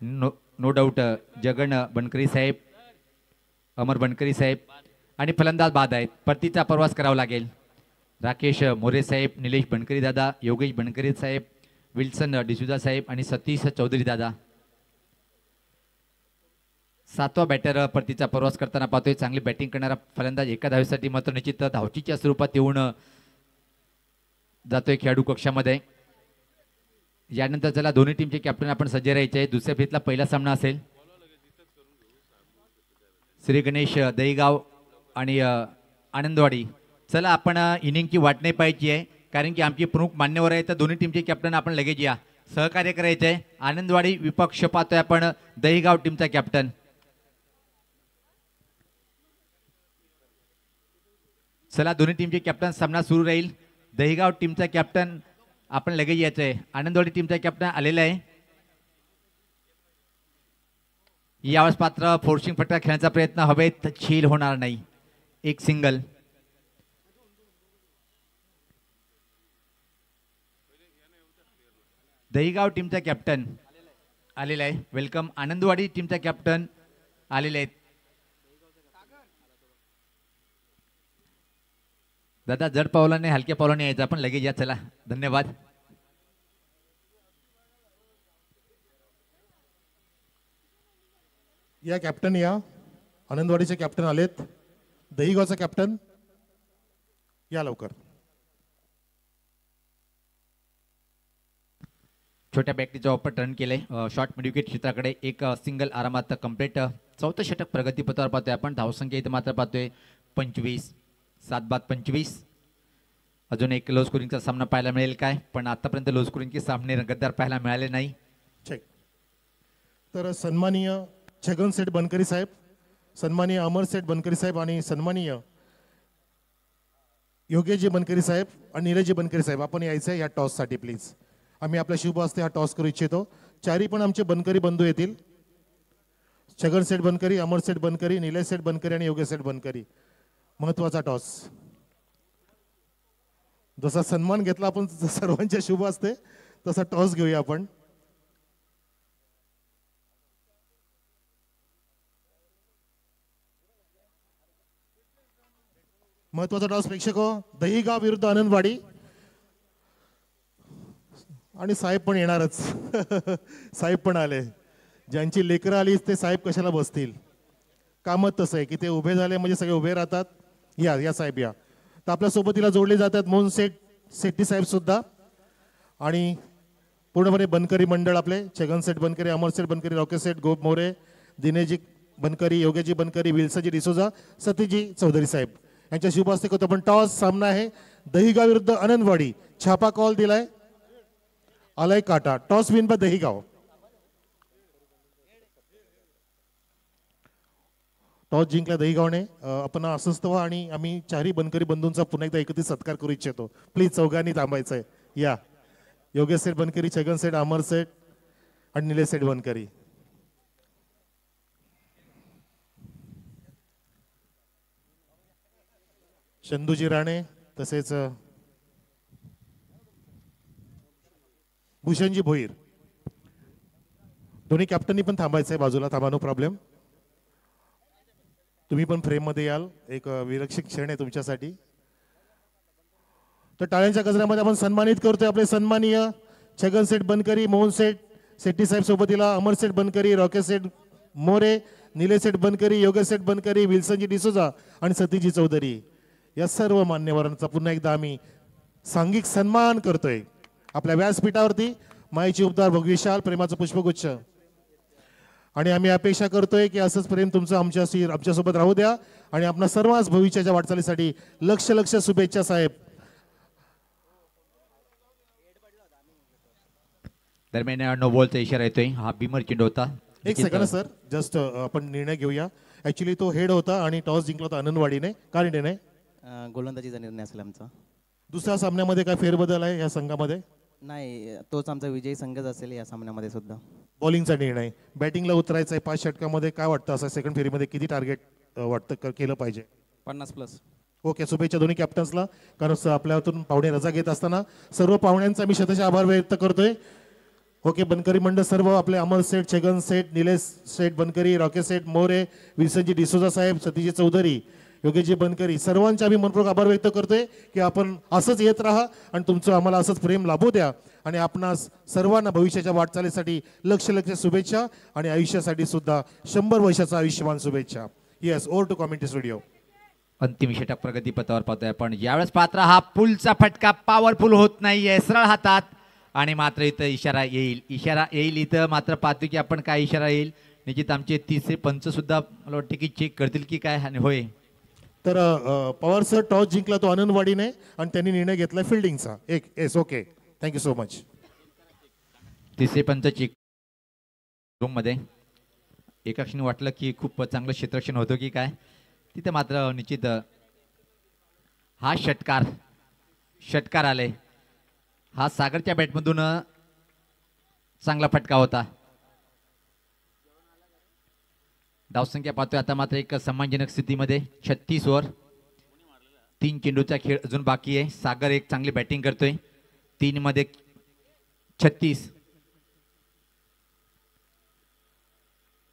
नो डाऊट जगन बनकरी साहेब, अमर बनकरी साहेब आणि फलंदाज बाद आहेत. परतीचा प्रवास करावा लागेल. राकेश मोरे साहेब, निलेश बनकरी दादा, योगेश बनकरी साहेब, विल्सन डिसुजा साहेब आणि सतीश चौधरी दादा. 7वा बॅटर परतीचा प्रवास करताना पाहतोय. चांगली बॅटिंग करणारा फलंदाज एका धावेसाठी मात्र निश्चित धावचीच्या स्वरूपात येऊन जातोय खेळाडू कक्षामध्ये. यानंतर चला दोन्ही टीमचे कॅप्टन आपण सज्ज राहायचे आहे. दुसऱ्या फेरीतला पहिला सामना असेल श्री गणेश दहीगाव आणि आनंदवाडी. चला आपण इनिंगची वाट नाही पाहायची आहे कारण की आमचे प्रमुख मान्यवर आहे. तर दोन्ही टीमचे कॅप्टन आपण लगेच या, सहकार्य करायचे आहे. आनंदवाडी विपक्ष पाहतोय आपण दहीगाव टीमचा कॅप्टन. चला दोन्ही टीमचे कॅप्टन, सामना सुरू राहील. दहीगाव टीमचा कॅप्टन आपण लगेच यायचं आहे. आनंदवाडी टीमचा कॅप्टन आलेला आहे. यावेळेस पात्र फोर्सिंग फटका खेळण्याचा प्रयत्न हवेत झील होणार नाही. एक सिंगल. दहीगाव टीमचा कॅप्टन आलेला आहे. वेलकम. आनंदवाडी टीमचा कॅप्टन आलेले आहेत. दादा जड पावलाने हलक्या पावलाने यायचं, आपण लगेच या. चला धन्यवाद. या कॅप्टन या. आनंदवाडीचे कॅप्टन आलेत. दहीगावचा कॅप्टन या लवकर. छोट्या बॅटरीचा ऑपर टर्न केलंय. शॉर्ट मिडविकेट क्षेत्राकडे एक सिंगल आरामात कंप्लीट. 4थं षटक प्रगतीपथावर पाहतोय आपण. धावसंख्या इथं मात्र पाहतोय 25. 7 बाद 25. अजून एक लो स्कोरिंगचा सामना पाहायला मिळेल काय, पण आतापर्यंत लो स्कोरिंगचे सामने रंगतदार पाहायला मिळाले नाही. चेक. तर सन्माननीय छगन सेठ बनकरी साहेब, सन्माननीय अमर सेठ बनकरी साहेब आणि सन्माननीय योगेशजी बनकरी साहेब आणि नीरजजी बनकरी साहेब आपण यायचं आहे या टॉससाठी प्लीज. आम्ही आपल्या शुभ हस्ते हा टॉस करू इच्छितो. चारी पण आमचे बनकरी बंधू येतील. छगन सेठ बनकरी, अमर सेठ बनकरी, निलेश सेठ बनकरी आणि योगेश सेठ बनकरी. महत्वाचा टॉस. जसा सन्मान घेतला आपण सर्वांच्या शुभ हस्ते तसा टॉस घेऊया आपण. महत्वाचा टॉस प्रेक्षको. दहीगाव विरुद्ध आनंदवाडी. आणि साहेब पण येणारच. साहेब पण आले. ज्यांची लेकरं आली ते साहेब कशाला बसतील. कामच तसं आहे की ते उभे झाले म्हणजे सगळे उभे राहतात. या या साहेब या. तर आपल्या सोबतीला जोडले जातात मोहन शेट्टी साहेब सुद्धा आणि पूर्णपणे बनकरी मंडळ आपले छगन सेठ बनकरी, अमर सेठ बनकरी, रॉकेट सेठ, गोप मोरे, दिनेशजी बनकरी, योगेशजी बनकरी, विल्सनजी डिसोजा, सतीजी चौधरी साहेब यांच्या शुभ हस्ते होतो. पण टॉस सामना आहे दहिगाव विरुद्ध आनंदवाडी. छापा कॉल दिलाय आलाय काटा. Toss win bye Dahigaon. Toss जिंकला दहिगावने. आपण अस्वस्थ व्हा आणि आम्ही चारही बनकरी बंधूंचा पुन्हा एकदा एकत्रित सत्कार करू इच्छितो. प्लीज चौघांनी थांबायचंय. या योगेश सेठ बनकरी, छगन सेठ, अमर सेठ आणि निलेश सेठ बनकरी. चंदूजी राणे तसेच भूषणजी भोईर. दोन्ही कॅप्टननी पण थांबायचंय बाजूला. थांबा, नो प्रॉब्लेम. तुम्ही पण फ्रेम मध्ये याल. एक विलक्षण क्षण आहे तुमच्यासाठी. तर टाळ्यांच्या गजरामध्ये आपण सन्मानित करतोय आपले सन्माननीय छगन सेठ बनकरी, मोहन सेठ शेट्टी साहेब सोबतीला, अमर सेठ बनकरी, रॉकेट सेठ मोरे, निलेश सेठ बनकरी, योगेश सेठ बनकरी, विल्सनजी डिसोजा आणि सतीजी चौधरी या सर्व मान्यवरांचा पुन्हा एकदा आम्ही सांघिक सन्मान करतोय. आपल्या व्यासपीठावरती मायेची उपदार भगविशाल प्रेमाचं पुष्पगुच्छ. आणि आम्ही अपेक्षा करतोय की असंच प्रेम तुमचं आमच्यासोबत राहू द्या आणि आपल्या सर्वांच भविष्याच्या वाटचालीसाठी लक्ष लक्ष शुभेच्छा साहेब. दरम्यान नो बॉलचा इशारा येतोय. हा बिमर चेंडू होता. एक सेकंड सर, जस्ट आपण निर्णय घेऊया. ऍक्च्युली तो हेड होता आणि टॉस जिंकला होता आनंदवाडीने. का निर्णय? गोलंदाजीचा निर्णय असेल आमचा. दुसऱ्या सामन्यामध्ये काय फेरबदल आहे या संघामध्ये? नाही, तोच आमचा विजयी संघच असेल या सामन्यामध्ये सुद्धा. बॉलिंगचा निर्णय. बॅटिंगला उतरायचं आहे 5 षटकामध्ये. काय वाटतं असं सेकंड फेरीमध्ये किती टार्गेट वाटतं केलं पाहिजे? 50+. ओके, शुभेच्छा दोन्ही कॅप्टन्सला. कारण आपल्यातून पाहुणे रजा घेत असताना सर्व पाहुण्यांचा मी शतशः आभार व्यक्त करतोय. ओके, बनकरी मंडळ सर्व आपले अमर सेठ, छगन सेठ, निलेश सेठ बनकरी, रॉकेट सेठ मोरे, विल्सनजी डिसोजा साहेब, सतीजी चौधरी, योगेशजी बनकरी सर्वांचे आम्ही मनपूर्वक आभार व्यक्त करतोय की आपण असंच येत राहा आणि तुमचं आम्हाला असंच प्रेम लाभू द्या आणि आपणास सर्वांना भविष्याच्या वाटचालीसाठी लक्ष शुभेच्छा आणि आयुष्यासाठी सुद्धा 100 वर्षाचा आयुष्यमान शुभेच्छा. Yes, over to commentary studio. अंतिम षटक प्रगतीपथावर पाहतोय आपण. यावेळेस पात्र हा पुलचा फटका पॉवरफुल होत नाहीये सरळ हातात आणि मात्र इथं इशारा येईल इथं मात्र पाहतोय की आपण काय इशारा येईल. निश्चित आमचे तिसरे पंच सुद्धा मला वाटते की चेक करतील की काय. आणि होय, तर पवार सर टॉस जिंकला तो आनंदवाडीने आणि त्यांनी निर्णय घेतला फिल्डिंगचा. Yes, okay, thank you so much. तिसरे पंच चेक रूम मध्ये. एका क्षणी वाटलं की खूप चांगलं क्षेत्ररक्षण होतं की काय. तिथे मात्र निश्चित हा षटकार आले. हा सागरच्या बॅटमधून चांगला फटका होता. धावसंख्या पाहतोय आता मात्र एक सम्मानजनक स्थितीमध्ये 36 ओव्हर 3 चेंडूचा खेळ अजून बाकी आहे. सागर एक चांगली बॅटिंग करतोय. 3 मध्ये 36.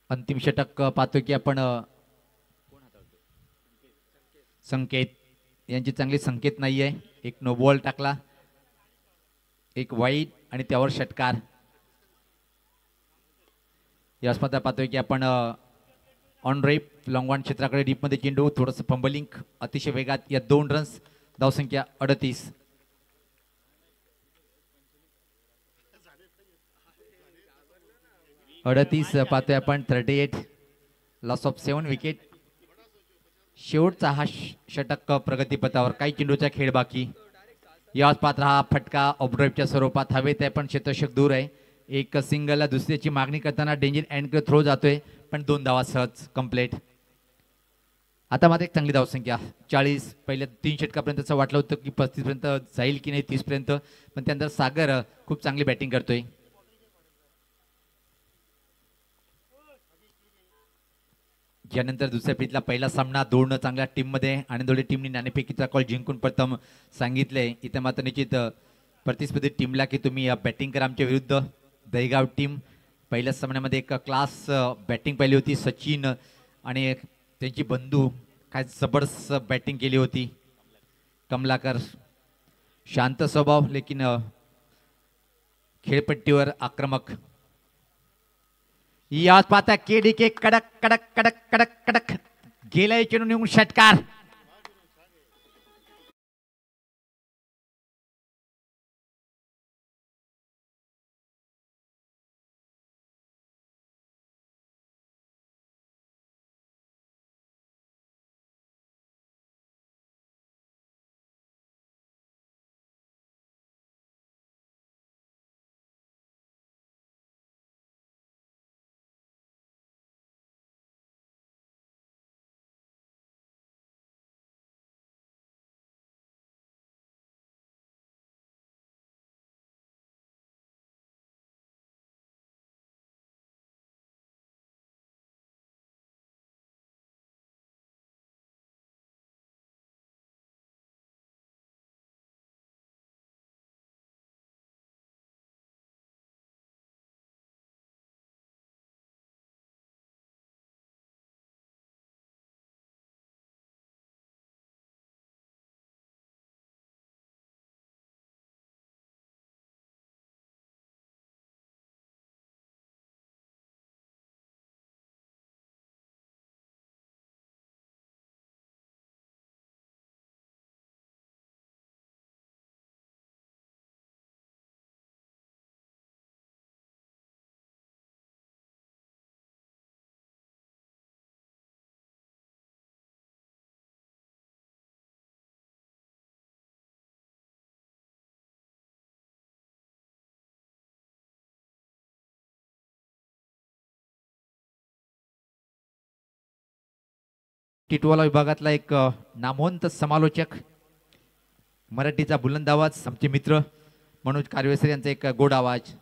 अंतिम षटक पाहतोय की आपण संकेत यांची चांगली संकेत नाहीये. एक नो बॉल टाकला, एक वाईड आणि त्यावर षटकार. या स्पर्धा पाहतोय की आपण ऑन रेप लॉंगॉन क्षेत्राकडे डीपमध्ये चेंडू थोडंसं फंबलिंग अतिशय वेगात. या 2 रन्स. धावसंख्या 38. पाहतोय आपण. 38. Loss of 7 wicket. शेवटचा हा षटक प्रगतीपथावर. काही चेंडूचा खेळ बाकी. याच पात्र हा फटका ऑफड्राईव्हच्या स्वरूपात हवेत आहे पण क्षेत्ररक्षक दूर आहे. एक सिंगलला दुसऱ्याची मागणी करताना डेंजर एंड थ्रो जातोय पण 2 धावा सहज कंप्लीट. आता मात्र एक चांगली धावसंख्या 40. पहिल्या 3 षटकापर्यंत असं वाटलं होतं की 35 पर्यंत जाईल की नाही, 30 पर्यंत, पण त्यानंतर सागर खूप चांगली बॅटिंग करतोय. यानंतर दुसऱ्या फेरीतला पहिला सामना 2 चांगल्या टीममध्ये आणि दोन्ही टीमनी नाणेफेकीचा कॉल जिंकून प्रथम सांगितले. इथे मात्र निश्चित प्रतिस्पर्धी टीमला की तुम्ही बॅटिंग करा आमच्या विरुद्ध. दहिगाव टीम पहिल्या सामन्यामध्ये एक क्लास बॅटिंग पाहिली होती. सचिन आणि त्यांची बंधू काय जबरदस्त बॅटिंग केली होती. कमलाकर शांत स्वभाव लेकिन खेळपट्टीवर आक्रमक. याच पाहता केडीके कडक कडक कडक कडक कडक गेलाय चेंडू निघून षटकार. टिटवाला विभागातला एक नामवंत समालोचक, मराठीचा बुलंद आवाज, आमचे मित्र मनोज कारवेसर यांचा एक गोड आवाज.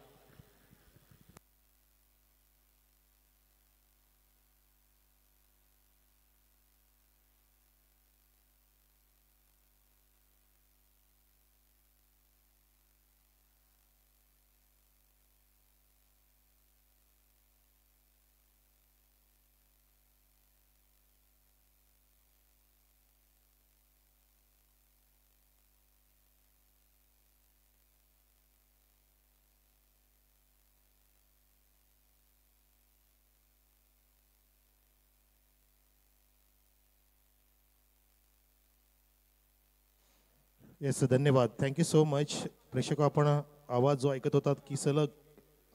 येस धन्यवाद, थँक्यू सो मच. प्रेक्षक, आपण आवाज जो ऐकत होतात की सलग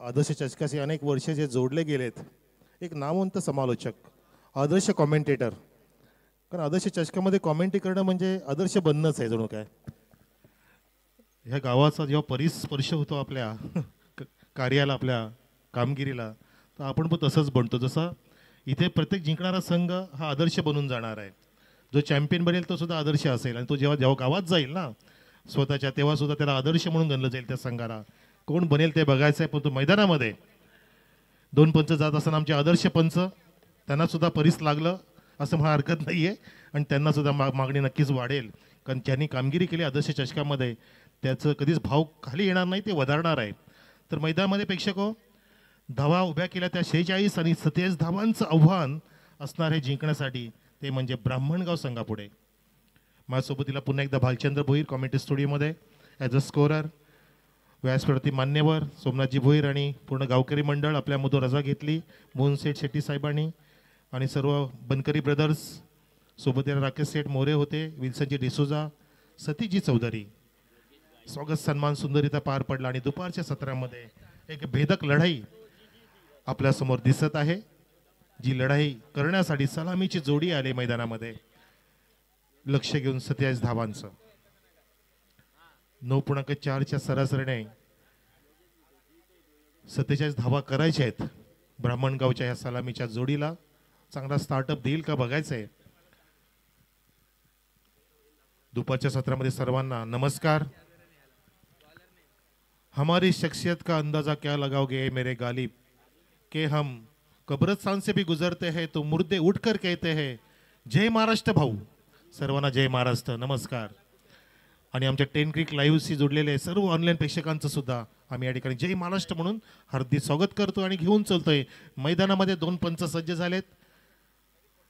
आदर्श चषकाशी अनेक वर्षे जे जोडले गेलेत, एक नामवंत समालोचक, आदर्श कॉमेंटेटर. कारण आदर्श चषकामध्ये कॉमेंट्री करणं म्हणजे आदर्श बनणंच आहे जणू काय. ह्या गावाचा जेव्हा परिस्पर्श होतो आपल्या कार्याला, आपल्या कामगिरीला, तर आपण पण तसंच बनतो. जसं इथे प्रत्येक जिंकणारा संघ हा आदर्श बनून जाणार आहे. जो चॅम्पियन बनेल तो सुद्धा आदर्श असेल, आणि तो जेव्हा जेव्हा गावात जाईल ना स्वतःच्या, तेव्हा सुद्धा त्याला आदर्श म्हणून गणलं जाईल. त्या संघाला कोण बनेल ते बघायचं आहे. पण तो मैदानामध्ये 2 पंच जात असताना आमचे आदर्श पंच, त्यांना सुद्धा परिस लागलं असं म्हणा हरकत नाही आहे. आणि त्यांना सुद्धा मागणी नक्कीच वाढेल, कारण ज्यांनी कामगिरी केली आदर्श चषकामध्ये त्याचं कधीच भाव खाली येणार नाही, ते वधारणार आहे. तर मैदानामध्ये प्रेक्षको धावा उभ्या केल्या त्या 46 आणि 27 धावांचं आव्हान असणार आहे जिंकण्यासाठी, ते म्हणजे ब्राह्मणगाव संघापुढे. माझ्यासोबत तिला पुन्हा एकदा भालचंद्र भोईर कॉमेंट्री स्टुडिओमध्ये ॲज अ स्कोरर, व्यासपीठावरती मान्यवर सोमनाथजी भोईर आणि पूर्ण गावकरी मंडळ आपल्यामधून रजा घेतली, मोहनसेठ शेट्टी साहेबांनी आणि सर्व बनकरी ब्रदर्स. सोबत राकेश सेठ मोरे होते, विल्सनजी डिसोजा, सतीजी चौधरी. स्वागत सन्मान सुंदररित्या पार पडला आणि दुपारच्या सत्रामध्ये एक भेदक लढाई आपल्यासमोर दिसत आहे. जी लढाई करण्यासाठी सलामीची जोडी आली मैदानामध्ये, लक्ष घेऊन 27 धावांचं. 9.4च्या सरासरीने 47 धावा करायच्या आहेत ब्राह्मणगावच्या या सलामीच्या जोडीला. चांगला स्टार्टअप देईल का बघायचंय. दुपारच्या सत्रामध्ये सर्वांना नमस्कार. हमारी शख्सियत का अंदाजा क्या लगाओगे मेरे गालिब, के हम कब्रस्तान से भी गुजरते हैं तो मुर्दे उठकर कहते हैं जय महाराष्ट्र. भाऊ सर्वांना जय महाराष्ट्र, नमस्कार. आणि आमच्या 10 क्रिक लाईव्हशी जोडलेले सर्व ऑनलाईन प्रेक्षकांचं सुद्धा आम्ही या ठिकाणी जय महाराष्ट्र म्हणून हार्दिक स्वागत करतो आणि घेऊन चलतोय. मैदानामध्ये 2 पंच सज्ज झालेत.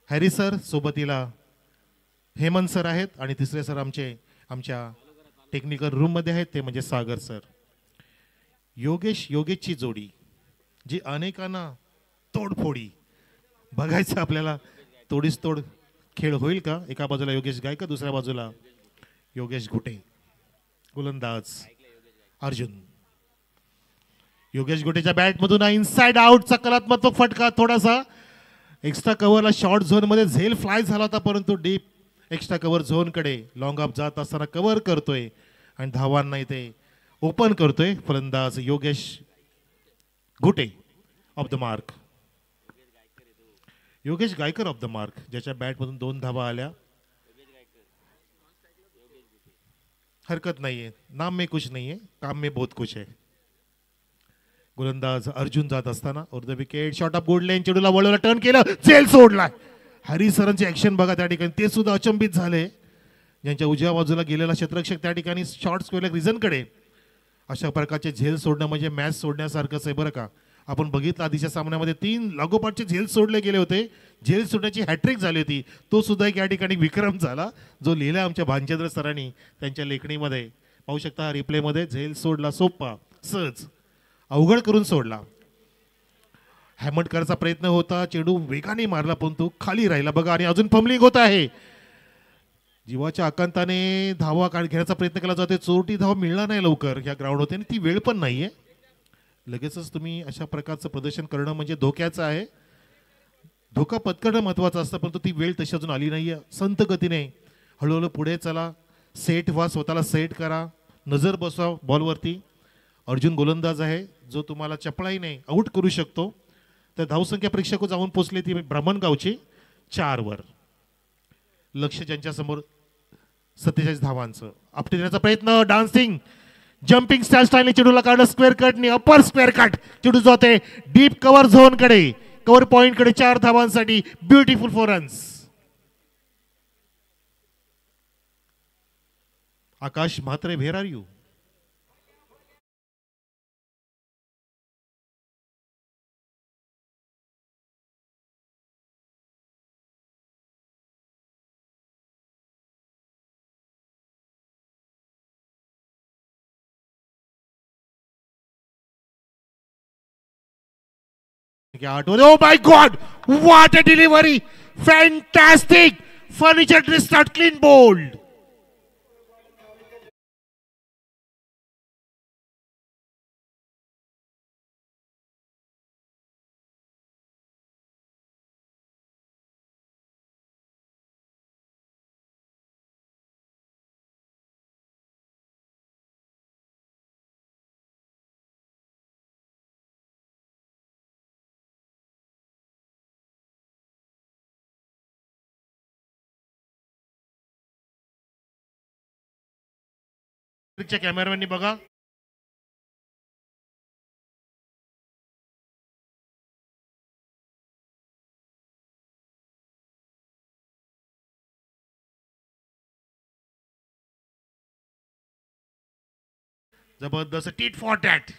हॅरी सर, सोबतीला हेमंत सर आहेत आणि तिसरे सर आमच्या टेक्निकल रूममध्ये आहेत, ते म्हणजे सागर सर. योगेशची जोडी जी अनेकांना तोडफोडी बघायचं आपल्याला. तोडीस तोड खेळ होईल का. एका बाजूला योगेश गायकर, दुसऱ्या बाजूला योगेश घुटे गोलंदाज अर्जुन. योगेश घुटेच्या बॅटमधून इनसाइड आउटचा कलात्मक फटका. थोडासा एक्स्ट्रा कव्हरला शॉर्ट झोनमध्ये झेल फ्लाय झाला होता, परंतु डीप एक्स्ट्रा कव्हर झोनकडे लॉंग ऑफ जात असताना कव्हर करतोय आणि धावांना इथे ओपन करतोय फलंदाज Yogesh Ghute. Off the mark Yogesh Gaikar off the mark, ज्याच्या बॅटमधून 2 धावा आल्या. हरकत नाहीये, नाम में कुछ नहीं है, काम में बहुत कुछ है. गोलंदाज अर्जुन जात असताना over the wicket, short of good length, चेडूला वळवला, टर्न केलं, झेल सोडला. हरी सरांची ऍक्शन बघा त्या ठिकाणी, ते सुद्धा अचंबित झाले. ज्यांच्या उजव्या बाजूला गेलेला क्षेत्ररक्षक त्या ठिकाणी शॉर्ट स्क्वेअर रिझनकडे. अशा प्रकारचे झेल सोडणं म्हणजे मॅच सोडण्यासारखंच आहे बरं का. आपण बघितलं आधीच्या सामन्यामध्ये 3 लागोपाठचे झेल सोडले गेले होते. झेल सोडण्याची हॅट्रिक झाली होती. तो सुद्धा एक या ठिकाणी विक्रम झाला, जो लिहिला आमच्या भानचंद्र सरांनी त्यांच्या लेखणीमध्ये. पाहू शकता हा रिप्लेमध्ये. झेल सोडला सोपा, सहज, अवघड करून सोडला. हॅमट करायचा प्रयत्न होता, चेंडू वेगाने मारला पण तो खाली राहिला बघा. आणि अजून फंबलिंग होत आहे. जीवाच्या आकांताने धावा घेण्याचा प्रयत्न केला जातोय. चोरटी धावा मिळणार नाही लवकर ह्या ग्राउंडवरती, आणि ती वेळ पण नाहीये. लगेचच तुम्ही अशा प्रकारचं प्रदर्शन करणं म्हणजे धोक्याचं आहे. धोका पत्करणं महत्त्वाचं असतं, परंतु ती वेळ तशी अजून आली नाहीये. संत गतीने हळूहळू पुढे चला, सेट व्हा, स्वतःला सेट करा, नजर बसवा बॉलवरती. अर्जुन गोलंदाज आहे जो तुम्हाला चपळाईने आऊट करू शकतो. तर धावसंख्या प्रेक्षक जाऊन पोचले ती ब्राह्मणगावची 4 वर. लक्ष ज्यांच्या समोर 47 धावांचं. आपटे देण्याचा प्रयत्न, डान्सिंग जम्पिंग स्टाईलने चेंडूला काढलं स्क्वेअर कटने, अपर स्क्वेअर कट. चेंडू जाते डीप कव्हर झोन कडे, कव्हर पॉइंट कडे. 4 धावांसाठी beautiful 4 runs. Akash Mhatre, where are you? Oh my God! What a delivery! Fantastic! Furniture restart, clean bowled. कॅमेरामॅननी बघा. जबरदस्त टीट फॉर टॅट.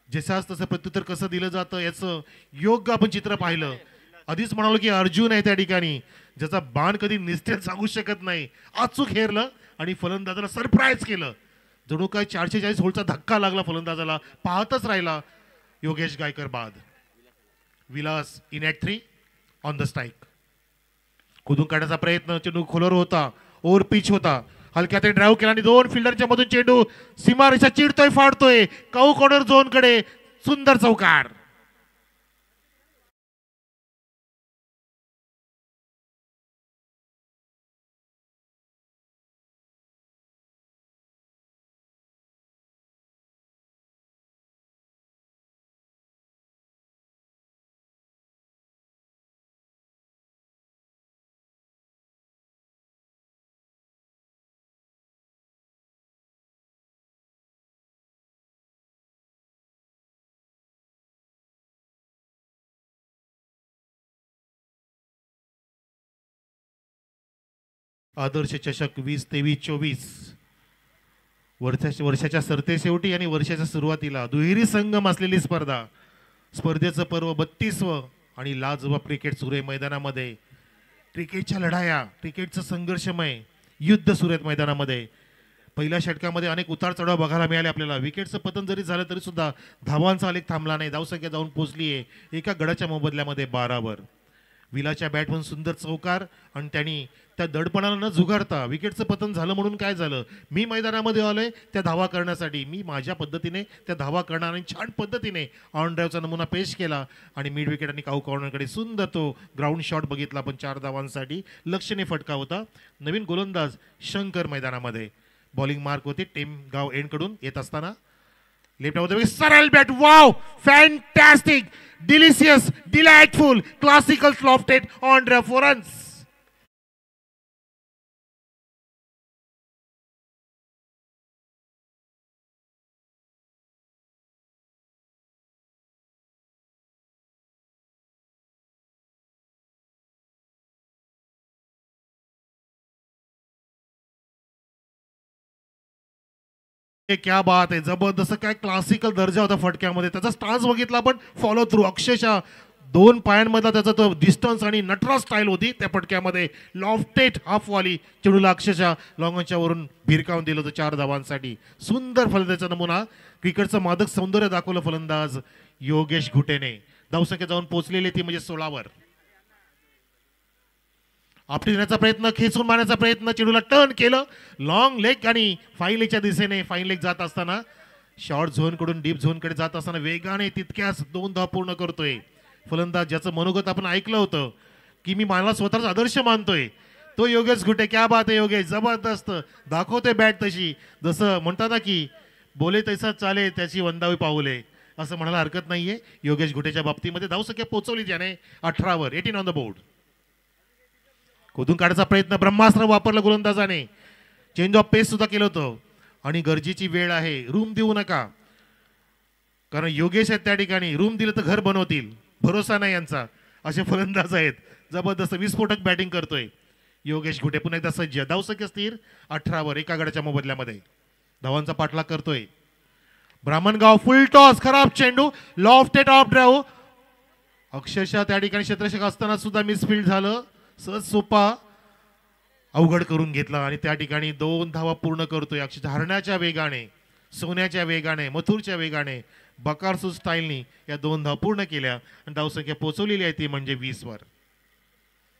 जसाच तसं प्रत्युत्तर कसं दिलं जातं याचं योग्य आपण चित्र पाहिलं. आधीच म्हणालो की अर्जुन आहे त्या ठिकाणी, ज्याचा बाण कधी निस्तेज सांगू शकत नाही. अचूक हेरलं आणि फलंदाजाला सरप्राईज केलं. जणू काय 440 होलचा धक्का लागला फलंदाजाला. पाहतच राहिला योगेश गायकर बाद. Vilas in at 3 on the strike. कुदून काढण्याचा प्रयत्न, चेंडू खोलवर होता, ओव्हर पिच होता. हलक्यात ड्राईव्ह केला आणि 2 फिल्डरच्या मधून चेंडू सीमारेषा चिरतोय, फाडतोय काऊ कॉर्नर झोन कडे. सुंदर चौकार. आदर्श चषक 2023-24 वर्षाच्या सरतेशेवटी आणि वर्षाच्या सुरुवातीला दुहेरी संगम असलेली स्पर्धा. स्पर्धेचं पर्व 32वं आणि लाजवाब क्रिकेट सुरू आहे मैदानामध्ये. क्रिकेटच्या लढाया, क्रिकेटचं संघर्षमय युद्ध सुरू आहेत मैदानामध्ये. पहिल्या षटकामध्ये अनेक उतार चढाव बघायला मिळाले आपल्याला. विकेटचं पतन जरी झालं तरी सुद्धा धावांचा आलेख थांबला नाही. धावसंख्या जाऊन पोहोचली आहे एका गडाच्या मोबदल्यामध्ये 12 वर. विलाच्या बॅटमधून सुंदर चौकार आणि त्यांनी त्या दडपणाला न झुगारता, विकेटचं पतन झालं म्हणून काय झालं, मी मैदानामध्ये आलोय त्या धावा करण्यासाठी, मी माझ्या पद्धतीने त्या धावा करणार आणि छान पद्धतीने ऑन ड्राईव्हचा नमुना पेश केला आणि मिड विकेट आणि काऊ कॉर्नरकडे सुंदर तो ग्राउंड शॉट बघितला. पण 4 धावांसाठी लक्षणे फटका होता. नवीन गोलंदाज शंकर मैदानामध्ये. बॉलिंग मार्क होते टीम गाव एंड कडून येत असताना. लेफ्ट होते सरळ bat. Wow, fantastic, delicious, delightful, classical lofted on drive 4 runs. क्या बात आहे, जबरदस्त, काय क्लासिकल दर्जा होता फटक्यामध्ये. त्याचा स्टान्स बघितला पण फॉलो थ्रू, अक्षरशः 2 पायांमधला त्याचा तो डिस्टन्स आणि नटराज स्टाईल होती त्या फटक्यामध्ये. लॉफ्टेड हाफवाली चेंडूला अक्षरशः लॉंगच्या वरून भिरकावून दिलं होतं 4 धावांसाठी. सुंदर फलंदाजीचा नमुना, क्रिकेटचं मादक सौंदर्य दाखवलं फलंदाज योगेश घुटेने. धावसंख्या जाऊन पोहोचलेली ती म्हणजे 16 वर. आपटी देण्याचा प्रयत्न, खेचून मारण्याचा प्रयत्न, चेंडूला टर्न केलं लॉंग लेग आणि फाईन लेगच्या दिशेने. फाईन लेग जात असताना, शॉर्ट झोन कडून डीप झोन कडे जात असताना वेगाने तितक्याच 2 धावा पूर्ण करतोय फलंदाज, ज्याचं मनोगत आपण ऐकलं होतं की मी मला स्वतःचा आदर्श मानतोय, तो योगेश घुटे. क्या बात आहे योगेश, जबरदस्त दाखवते बॅट तशी. जसं म्हणतात ना की बोले तैसा चाले त्याची वंदावी पाऊले, असं म्हणायला हरकत नाहीये. योगेश घुटेच्या बाबतीमध्ये धावसंख्या पोहोचवली त्याने 18 वर, 18 ऑन द बोर्ड. खोदून काढायचा प्रयत्न, ब्रह्मास्त्र वापरलं गोलंदाजाने, चेंज ऑफ पेस सुद्धा केलं होतं. आणि गरजेची वेळ आहे, रूम देऊ नका, कारण योगेश आहेत त्या ठिकाणी, रूम दिलं तर घर बनवतील, भरोसा नाही यांचा, असे फलंदाज आहेत. जबरदस्त विस्फोटक बॅटिंग करतोय योगेश घुटे. पुन्हा एकदा सज्ज, धावसंख्या स्थिर 18 एका गडाच्या मोबदल्यामध्ये. धावांचा पाठलाग करतोय ब्राह्मणगाव. फुल टॉस, खराब चेंडू, लॉफ्टेड ऑफ ड्राइव्ह, अक्षरशः त्या ठिकाणी क्षेत्ररक्षक असताना सुद्धा मिसफिल्ड झालं. सहज सोपा अवघड करून घेतला आणि त्या ठिकाणी 2 धावा पूर्ण करतोय. अक्षरशः हरण्याच्या वेगाने, सोन्याच्या वेगाने, मथुरच्या वेगाने, बकारसूर स्टाईलनी या 2 धावा पूर्ण केल्या आणि धावसंख्या पोहोचवलेली आहे ती म्हणजे 20 वर.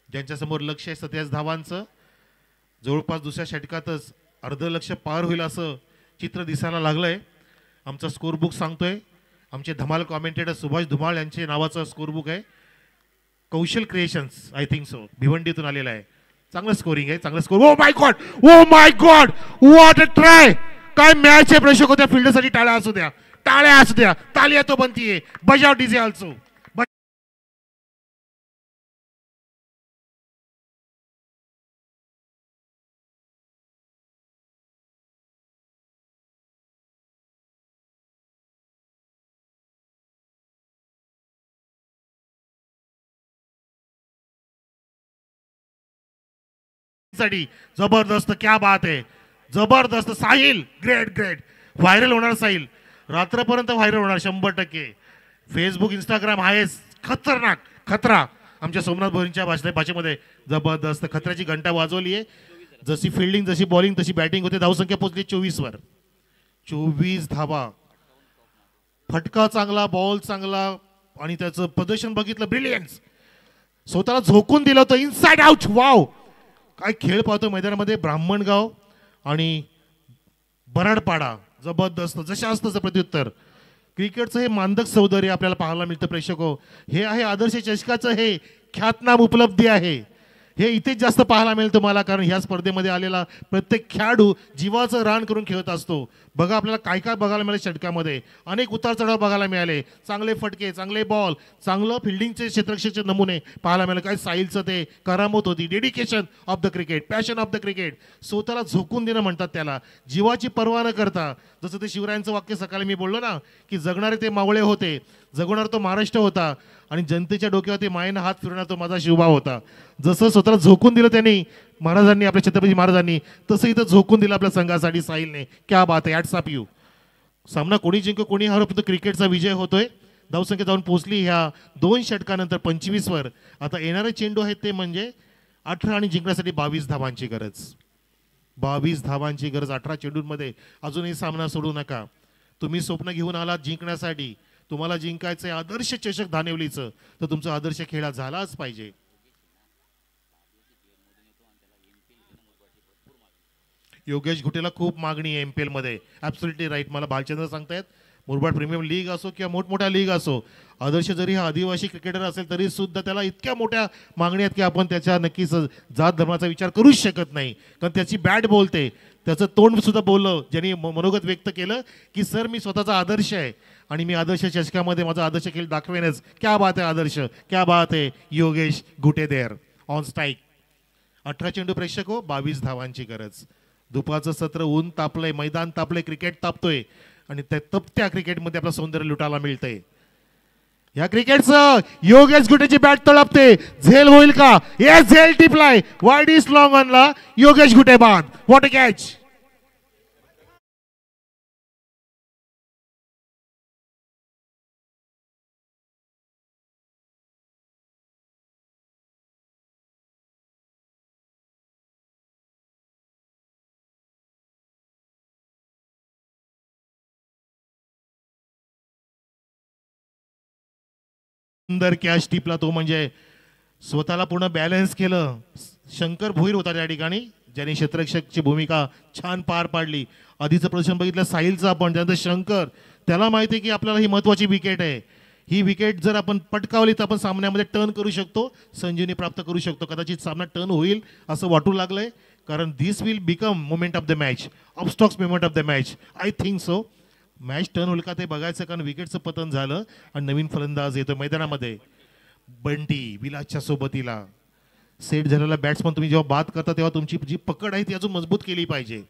ज्यांच्यासमोर लक्ष आहे 27 धावांचं, जवळपास दुसऱ्या षटकातच अर्ध लक्ष पार होईल असं चित्र दिसायला लागलंय. आमचा स्कोरबुक सांगतोय, आमचे धमाल कॉमेंटेटर सुभाष धुमाळ यांचे नावाचं स्कोरबुक आहे, कौशल क्रिएशन्स आय थिंक सो, भिवंडीतून आलेला आहे. चांगलं स्कोरिंग आहे, चांगलं score. O my God, oh my God, what a try. काय मॅच आहे प्रेक्षक होत्या, फिल्डरसाठी टाळ्या असू द्या, टाळ्या असू द्या, तालिया तो बनतीये, बजाव डीजे ऑल्सो. जबरदस्त, क्या बात आहे, जबरदस्त. साहिल ग्रेट ग्रेट, व्हायरल होणार साहिल, रात्रपर्यंत व्हायरल होणार 100%. फेसबुक इंस्टाग्राम आहे खतरनाक, खतरा. आमच्या सोमनाथ भोईंच्या भाषेमध्ये जबरदस्त खतऱ्याची घंटा वाजवली आहे. जशी फिल्डिंग, जशी बॉलिंग, तशी बॅटिंग होते. धावसंख्या पोहोचली 24 वर. 24 धावा, फटका चांगला, बॉल चांगला आणि त्याचं प्रदर्शन बघितलं, ब्रिलियन्स. स्वतःला झोकून दिलं होतं, इनसाइड आउट. वाव, काय खेळ पाहतो मैदानामध्ये. ब्राह्मणगाव आणि बराडपाडा, जबरदस्त. जशा असतं प्रत्युत्तर. क्रिकेटचं हे मांदक सौंदर्य आपल्याला पाहायला मिळतं प्रेक्षक हो. हे आहे आदर्श चषकाचं हे ख्यातनाम उपलब्धी आहे. हे इथेच जास्त पाहायला मिळेल तुम्हाला, कारण ह्या स्पर्धेमध्ये आलेला प्रत्येक खेळाडू जीवाचं रान करून खेळत असतो. बघा आपल्याला काय काय बघायला मिळाले षटकामध्ये, अनेक उतार चढाव बघायला मिळाले, चांगले फटके, चांगले बॉल, चांगलं फिल्डिंगचे क्षेत्ररक्षकचे नमुने पाहायला मिळाले. काय साहिलचं ते करामत होती, dedication of the cricket, passion of the cricket. स्वतःला झोकून देणं म्हणतात त्याला, जीवाची पर्वा न करता. जसं ते शिवरायांचं वाक्य सकाळी मी बोललो ना, की जगणारे ते मावळे होते, जगवणार तो महाराष्ट्र होता आणि जनतेच्या डोक्यावरती मायेनं हात फिरवणार तो माझा शिवभाव होता. जसं स्वतःला झोकून दिलं त्यांनी महाराजांनी, आपल्या छत्रपती महाराजांनी, तसं इथं झोकून दिलं आपल्या संघासाठी साहिलने. क्या बात आहे, हॅट्स ऑफ यू. सामना कोणी जिंको कोणी हारो, फक्त क्रिकेटचा विजय होतोय. धावसंख्या जाऊन पोहोचली ह्या 2 षटकानंतर 25 वर. आता येणारे चेंडू आहेत ते म्हणजे 18 आणि जिंकण्यासाठी 22 धावांची गरज. 22 धावांची गरज 18 चेंडूंमध्ये. अजूनही सामना सोडू नका. तुम्ही स्वप्न घेऊन आलात जिंकण्यासाठी, तुम्हाला जिंकायचं आदर्श चषक धानिवलीचं, तर तुमचा आदर्श खेळ झालाच पाहिजे. योगेश घुटेला खूप मागणी आहे एमपीएल मध्ये. Absolutely right. मला भालचंद्र सांगतायत, मुरबाड प्रीमियम लीग असो किंवा मोठमोठ्या लीग असो, आदर्श जरी हा आदिवासी क्रिकेटर असेल तरी सुद्धा त्याला इतक्या मोठ्या मागणी आहेत की आपण त्याच्या नक्कीच जात धर्माचा विचार करूच शकत नाही. कारण त्याची बॅट बोलते, त्याचं तोंड सुद्धा बोललं, ज्यांनी मनोगत व्यक्त केलं की सर मी स्वतःचा आदर्श आहे आणि मी आदर्श चषकामध्ये माझा आदर्श खेळ दाखवेनच. क्या बात आहे आदर्श, क्या बात आहे Yogesh Ghute there on strike. 18 चेंडू प्रेक्षक हो, 22 धावांची गरज. दुपारचं सत्र, ऊन तापलंय, मैदान तापलंय, क्रिकेट तापतोय आणि त्या तपत्या क्रिकेटमध्ये आपलं सौंदर्य लुटायला मिळतंय. या क्रिकेटचं योगेश घुटेची बॅट तळपते, झेल होईल का? येस, झेल टिपलाय, wide is long ऑनला, Yogesh Ghute बाद. What a catch. सुंदर कॅच टिपला तो, म्हणजे स्वतःला पूर्ण बॅलन्स केलं. शंकर भोईर होता त्या ठिकाणी, ज्याने क्षेत्ररक्षकची भूमिका छान पार पाडली. आधीचं प्रदर्शन बघितलं साहिलचं आपण, त्यानंतर शंकर. त्याला माहिती आहे की आपल्याला ही महत्त्वाची विकेट आहे. ही विकेट जर आपण पटकावली तर आपण सामन्यामध्ये टर्न करू शकतो, संजीवनी प्राप्त करू शकतो. कदाचित सामना टर्न होईल असं वाटू लागलंय, कारण this will become moment of the match, ऑफस्टॉक्स moment of the match. I think so. Match turn होईल का ते बघायचं, कारण विकेटचं पतन झालं आणि नवीन फलंदाज येतो मैदानामध्ये. बंटी विलासच्या सोबतीला सेट झालेला बॅट्समन तुम्ही जेव्हा बाद करता तेव्हा तुमची जी पकड आहे ती अजून मजबूत केली पाहिजे.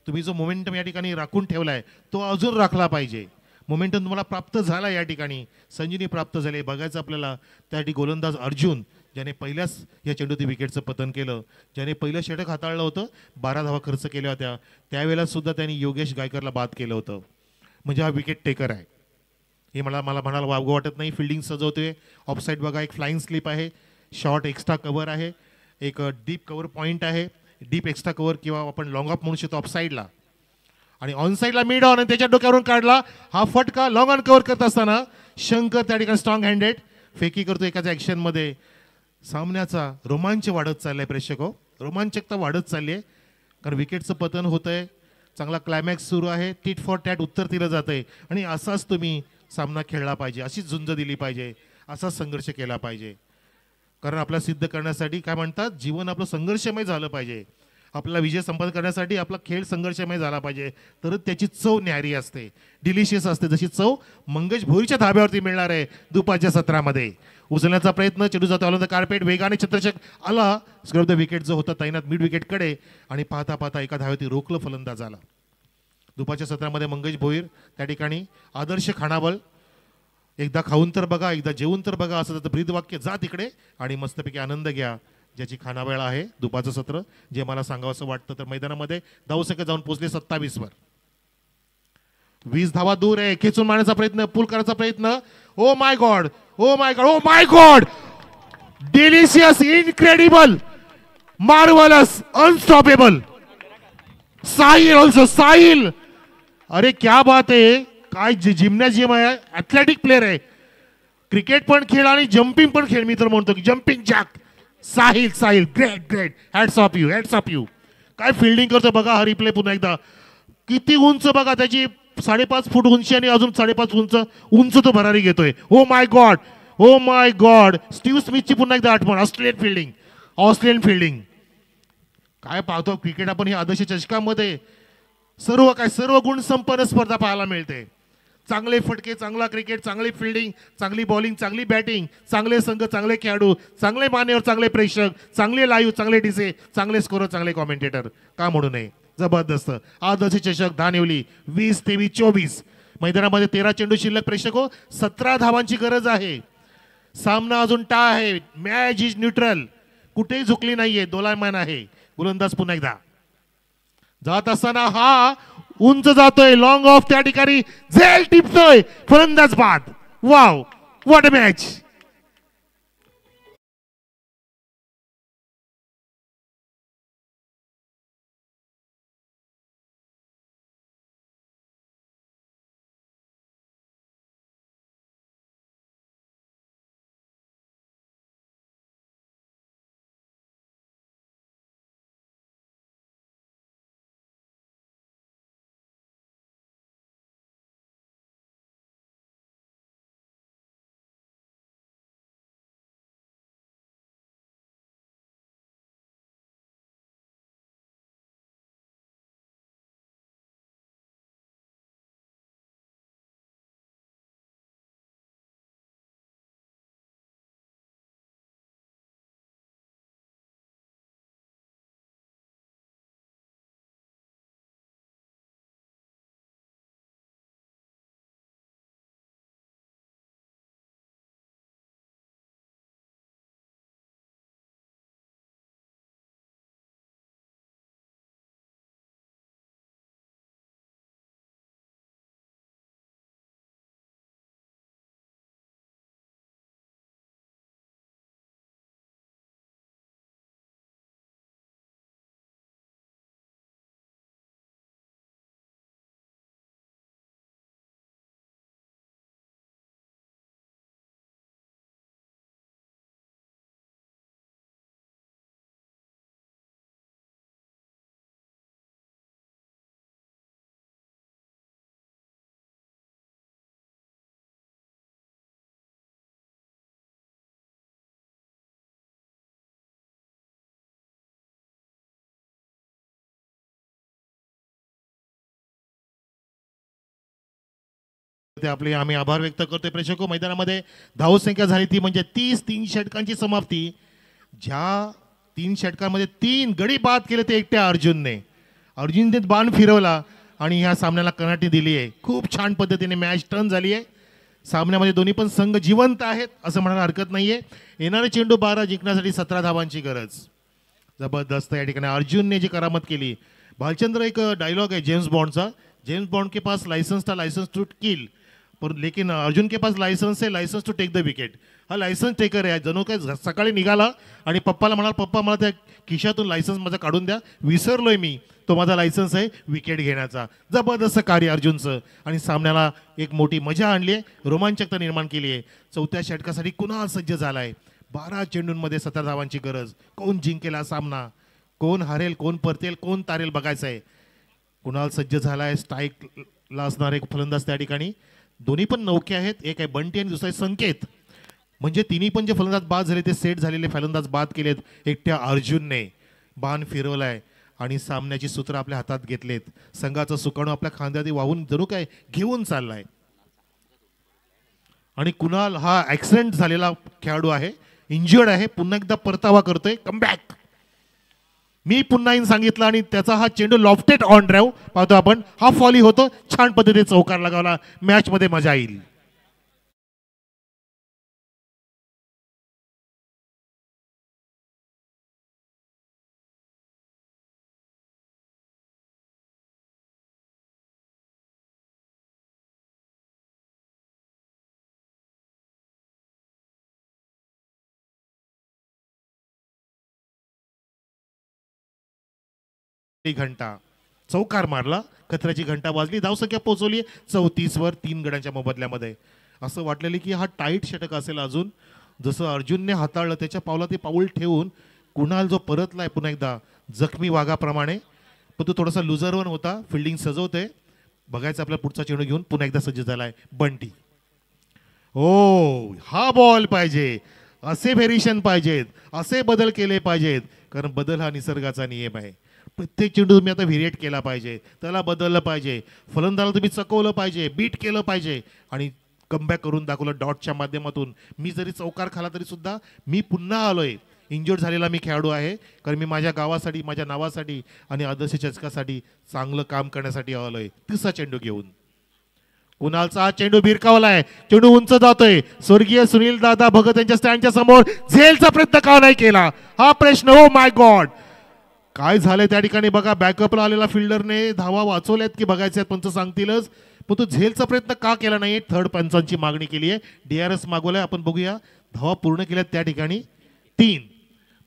तुम्ही जो मोमेंटम या ठिकाणी राखून ठेवलाय तो अजून राखला पाहिजे. मोमेंटम तुम्हाला प्राप्त झाला या ठिकाणी, संजीनी प्राप्त झाले. बघायचं आपल्याला त्यासाठी गोलंदाज अर्जुन ज्याने पहिल्याच या चेंडूत विकेटचं पतन केलं, ज्याने पहिलं षटक हाताळलं होतं, 12 धावा खर्च केल्या होत्या, त्यावेळेला सुद्धा त्यांनी योगेश गायकरला बाद केलं होतं. म्हणजे हा विकेट टेकर आहे. हे मला म्हणायला वावगं वाटत नाही. फिल्डिंग सजवतोय. ऑफसाईड बघा, एक फ्लाइंग स्लिप आहे, शॉर्ट एक्स्ट्रा कव्हर आहे, एक डीप कव्हर पॉईंट आहे, डीप एक्स्ट्रा कव्हर किंवा आपण लॉंग ऑफ म्हणू शकतो ऑफसाईडला, आणि ऑन साईडला मिड ऑन आणि त्याच्या डोक्यावरून काढला. हा फटका लॉंग ऑन कव्हर करत असताना शंकर त्या ठिकाणी स्ट्रॉंग हँडेड फेकी करतो एकाच्या ॲक्शनमध्ये. सामन्याचा रोमांच वाढत चाललाय प्रेक्षक हो, रोमांचकता वाढत चालली आहे. कारण विकेटचं पतन होत आहे, चांगला क्लायमॅक्स सुरू आहे, टीट फॉर टॅट उत्तर दिलं जात आहे. आणि असाच तुम्ही सामना खेळला पाहिजे, अशीच झुंज दिली पाहिजे, असाच संघर्ष केला पाहिजे. कारण आपल्याला सिद्ध करण्यासाठी काय म्हणतात, जीवन आपलं संघर्षमय झालं पाहिजे. आपल्याला विजय संपादन करण्यासाठी आपला खेळ संघर्षमय झाला पाहिजे, तरच त्याची चव न्यारी असते, डिलिशियस असते. जशी चव मंगेश भोईरच्या धाब्यावरती मिळणार आहे दुपारच्या सत्रामध्ये. उचलण्याचा प्रयत्न, चेंडू जातो ऑन द कार्पेट, वेगाने छत्रछक आला. स्क्रब द विकेट जो होता तैनात मिड विकेटकडे, आणि पाहता पाहता एका धावेवरती रोखलं फलंदाज आला. दुपारच्या सत्रामध्ये मंगेश भोईर त्या ठिकाणी आदर्श खानाबळ. एकदा खाऊन तर बघा, एकदा जेवून तर बघा, असं त्याचं ब्रीदवाक्य. जा तिकडे आणि मस्तपैकी आनंद घ्या, ज्याची खानावेळ आहे दुपारचं सत्र. जे मला सांगावं असं वाटतं तर मैदानामध्ये धावसंख्या जाऊन पोहोचले 27 वर. 20 धावा दूर आहे. खेचून मारण्याचा प्रयत्न, पूल करायचा प्रयत्न. ओ my God, oh my God, oh my God, delicious, incredible, marvellous, unstoppable. Sahil also, Sahil, अरे क्या बात आहे. काय जिम्नॅजियम आहे, ॲथलेटिक प्लेअर आहे. क्रिकेट पण खेळ आणि जम्पिंग पण खेळ. मी तर म्हणतो की jumping jack. Sahil, Sahil, great great, hats off you, hats off you. काय फिल्डिंग करतो बघा. हा रिप्ले पुन्हा एकदा. किती उंच बघा, त्याची 5.5 फूट उंची आणि अजून 5.5 उंच तो भरारी घेतोय. Oh my God, oh my God. Steve स्मिथची पुन्हा एकदा आठवण. Australian fielding, Australian fielding. काय पाहतो क्रिकेट आपण. हे आदर्श चषकामध्ये सर्व गुण संपन्न स्पर्धा पाहायला मिळते. चांगले फटके, चांगला क्रिकेट, चांगली फिल्डिंग, चांगली बॉलिंग, चांगली बॅटिंग, चांगले संघ, चांगले खेळाडू, चांगले मान्यवर, चांगले प्रेक्षक, चांगले लाईव्ह, चांगले डीजे, चांगले स्कोरर, चांगले कॉमेंटेटर. का म्हणू नये. जबरदस्त आदर्श चषक धानिवली 20-23-24. मैदानामध्ये 13 चेंडू शिल्लक प्रेक्षक हो. 17 धावांची गरज आहे. सामना अजून टाय आहे. मॅच इज न्यूट्रल, कुठेही झुकली नाहीये, दोलायमान आहे. गोलंदाज पुन्हा एकदा जात असताना हा उंच जातोय, लॉंग ऑफ त्या ठिकाणी झेल टिपतोय, फलंदाज बाद. Wow, what a match. ते आपले आम्ही आभार व्यक्त करतोय प्रेक्षक हो. मैदानामध्ये धावसंख्या झाली ती म्हणजे 30 षटकांची समाप्ती. ज्या 3 षटकामध्ये 3 गडी बाद केले ते एकट्या अर्जुनने. अर्जुनने बाण फिरवला आणि ह्या सामन्याला कनाटी दिली आहे. खूप छान पद्धतीने मॅच टर्न झाली आहे. सामन्यामध्ये दोन्ही पण संघ जिवंत आहेत असं म्हणायला हरकत नाहीये. येणारे चेंडू 12 जिंकण्यासाठी 17 धावांची गरज. जबरदस्त या ठिकाणी अर्जुनने जी करामत केली. भालचंद्र, एक डायलॉग है जेम्स बॉन्डचा, जेम्स बॉन्ड के पास लाइसेंस था, लाइसेंस टू किल, पर लेकिन अर्जुन के पास लाइसेंस है, licence to take the wicket. हा लायसन्स टेकर आहे. जणू काय सकाळी निघाला आणि पप्पाला म्हणाला, पप्पा मला त्या खिशातून लायसन्स माझा काढून द्या, विसरलोय मी, तो माझा लायसन्स आहे विकेट घेण्याचा. जबरदस्त कार्य अर्जुनचं आणि सामन्याला एक मोठी मजा आणली आहे, रोमांचकता निर्माण केली आहे. 4थ्या षटकासाठी कुणाल सज्ज झालाय. 12 चेंडूंमध्ये 17 धावांची गरज. कोण जिंकेल हा सामना, कोण हारेल, कोण परतेल, कोण तारेल बघायचं आहे. कुणाल सज्ज झालाय. स्ट्राईकला असणार एक फलंदाज त्या ठिकाणी. दोन्ही पण नौके आहेत, एक आहे बंटी आणि दुसरा आहे संकेत. म्हणजे तिन्ही पण जे फलंदाज बाद झाले ते सेट झालेले फलंदाज बाद केलेत. एकट्या अर्जुनने बाण फिरवलाय आणि सामन्याची सूत्र आपल्या हातात घेतलेत. संघाचं सुकाणू आपल्या खांद्यात वाहून जणू काय घेऊन चाललाय. आणि कुणाल हा ऍक्सिडेंट झालेला खेळाडू आहे, इंजर्ड आहे, पुन्हा एकदा परतावा करतोय, कमबॅक. मी पुन्हा येऊन सांगितलं आणि त्याचा हा चेंडू लॉफ्टेड ऑन ड्राईव्ह पाहतो आपण. हा फॉली होतो, छान पद्धतीने चौकार लगावला. मॅच मध्ये मजा येईल. घंटा चौकार मारला, कचऱ्याची घंटा वाजली, धावसंख्या पोहोचवली 34 वर 3 गड्यांच्या मोबदल्यामध्ये. असं वाटलेलं की हा टाईट षटक असेल अजून. जसं अर्जुनने हाताळलं त्याच्या पावला ते पाऊल ठेवून कुणाल जो परतलाय पुन्हा एकदा जखमी वाघाप्रमाणे, पण तो थोडासा लुझरवन होता. फिल्डिंग सजवतोय, बघायचं आपला पुढचा चेंडू घेऊन पुन्हा एकदा सज्ज झालाय बंटी. ओ हा बॉल पाहिजे, असे व्हेरिएशन पाहिजेत, असे बदल केले पाहिजेत, कारण बदल हा निसर्गाचा नियम आहे. प्रत्येक चेंडू तुम्ही आता व्हेरिएट केला पाहिजे, त्याला बदललं पाहिजे, फलंदाजाला तुम्ही चकवलं पाहिजे, बीट केलं पाहिजे आणि कमबॅक करून दाखवलं डॉटच्या माध्यमातून. मी जरी चौकार खाला तरी सुद्धा मी पुन्हा आलोय. इंजर्ड झालेला मी खेळाडू आहे, कारण मी माझ्या गावासाठी, माझ्या नावासाठी आणि आदर्श चषकासाठी चांगलं काम करण्यासाठी आलोय. तिसरा चेंडू घेऊन कुणालचा हा चेंडू भिरकावलाय, चेंडू उंच जातोय. स्वर्गीय सुनील दादा भगत यांच्या स्टँडच्या समोर झेलचा प्रयत्न का नाही केला हा प्रश्न. ओ माय गॉड, काय झालंय त्या ठिकाणी बघा. बॅकअपला आलेला फिल्डरने धावा वाचवल्यात की बघायचे पंच सांगतीलच, पण तो झेलचा प्रयत्न का केला नाही. थर्ड पंचांची मागणी केली आहे, DRS मागवलाय. आपण बघूया, धावा पूर्ण केल्यात त्या ठिकाणी 3,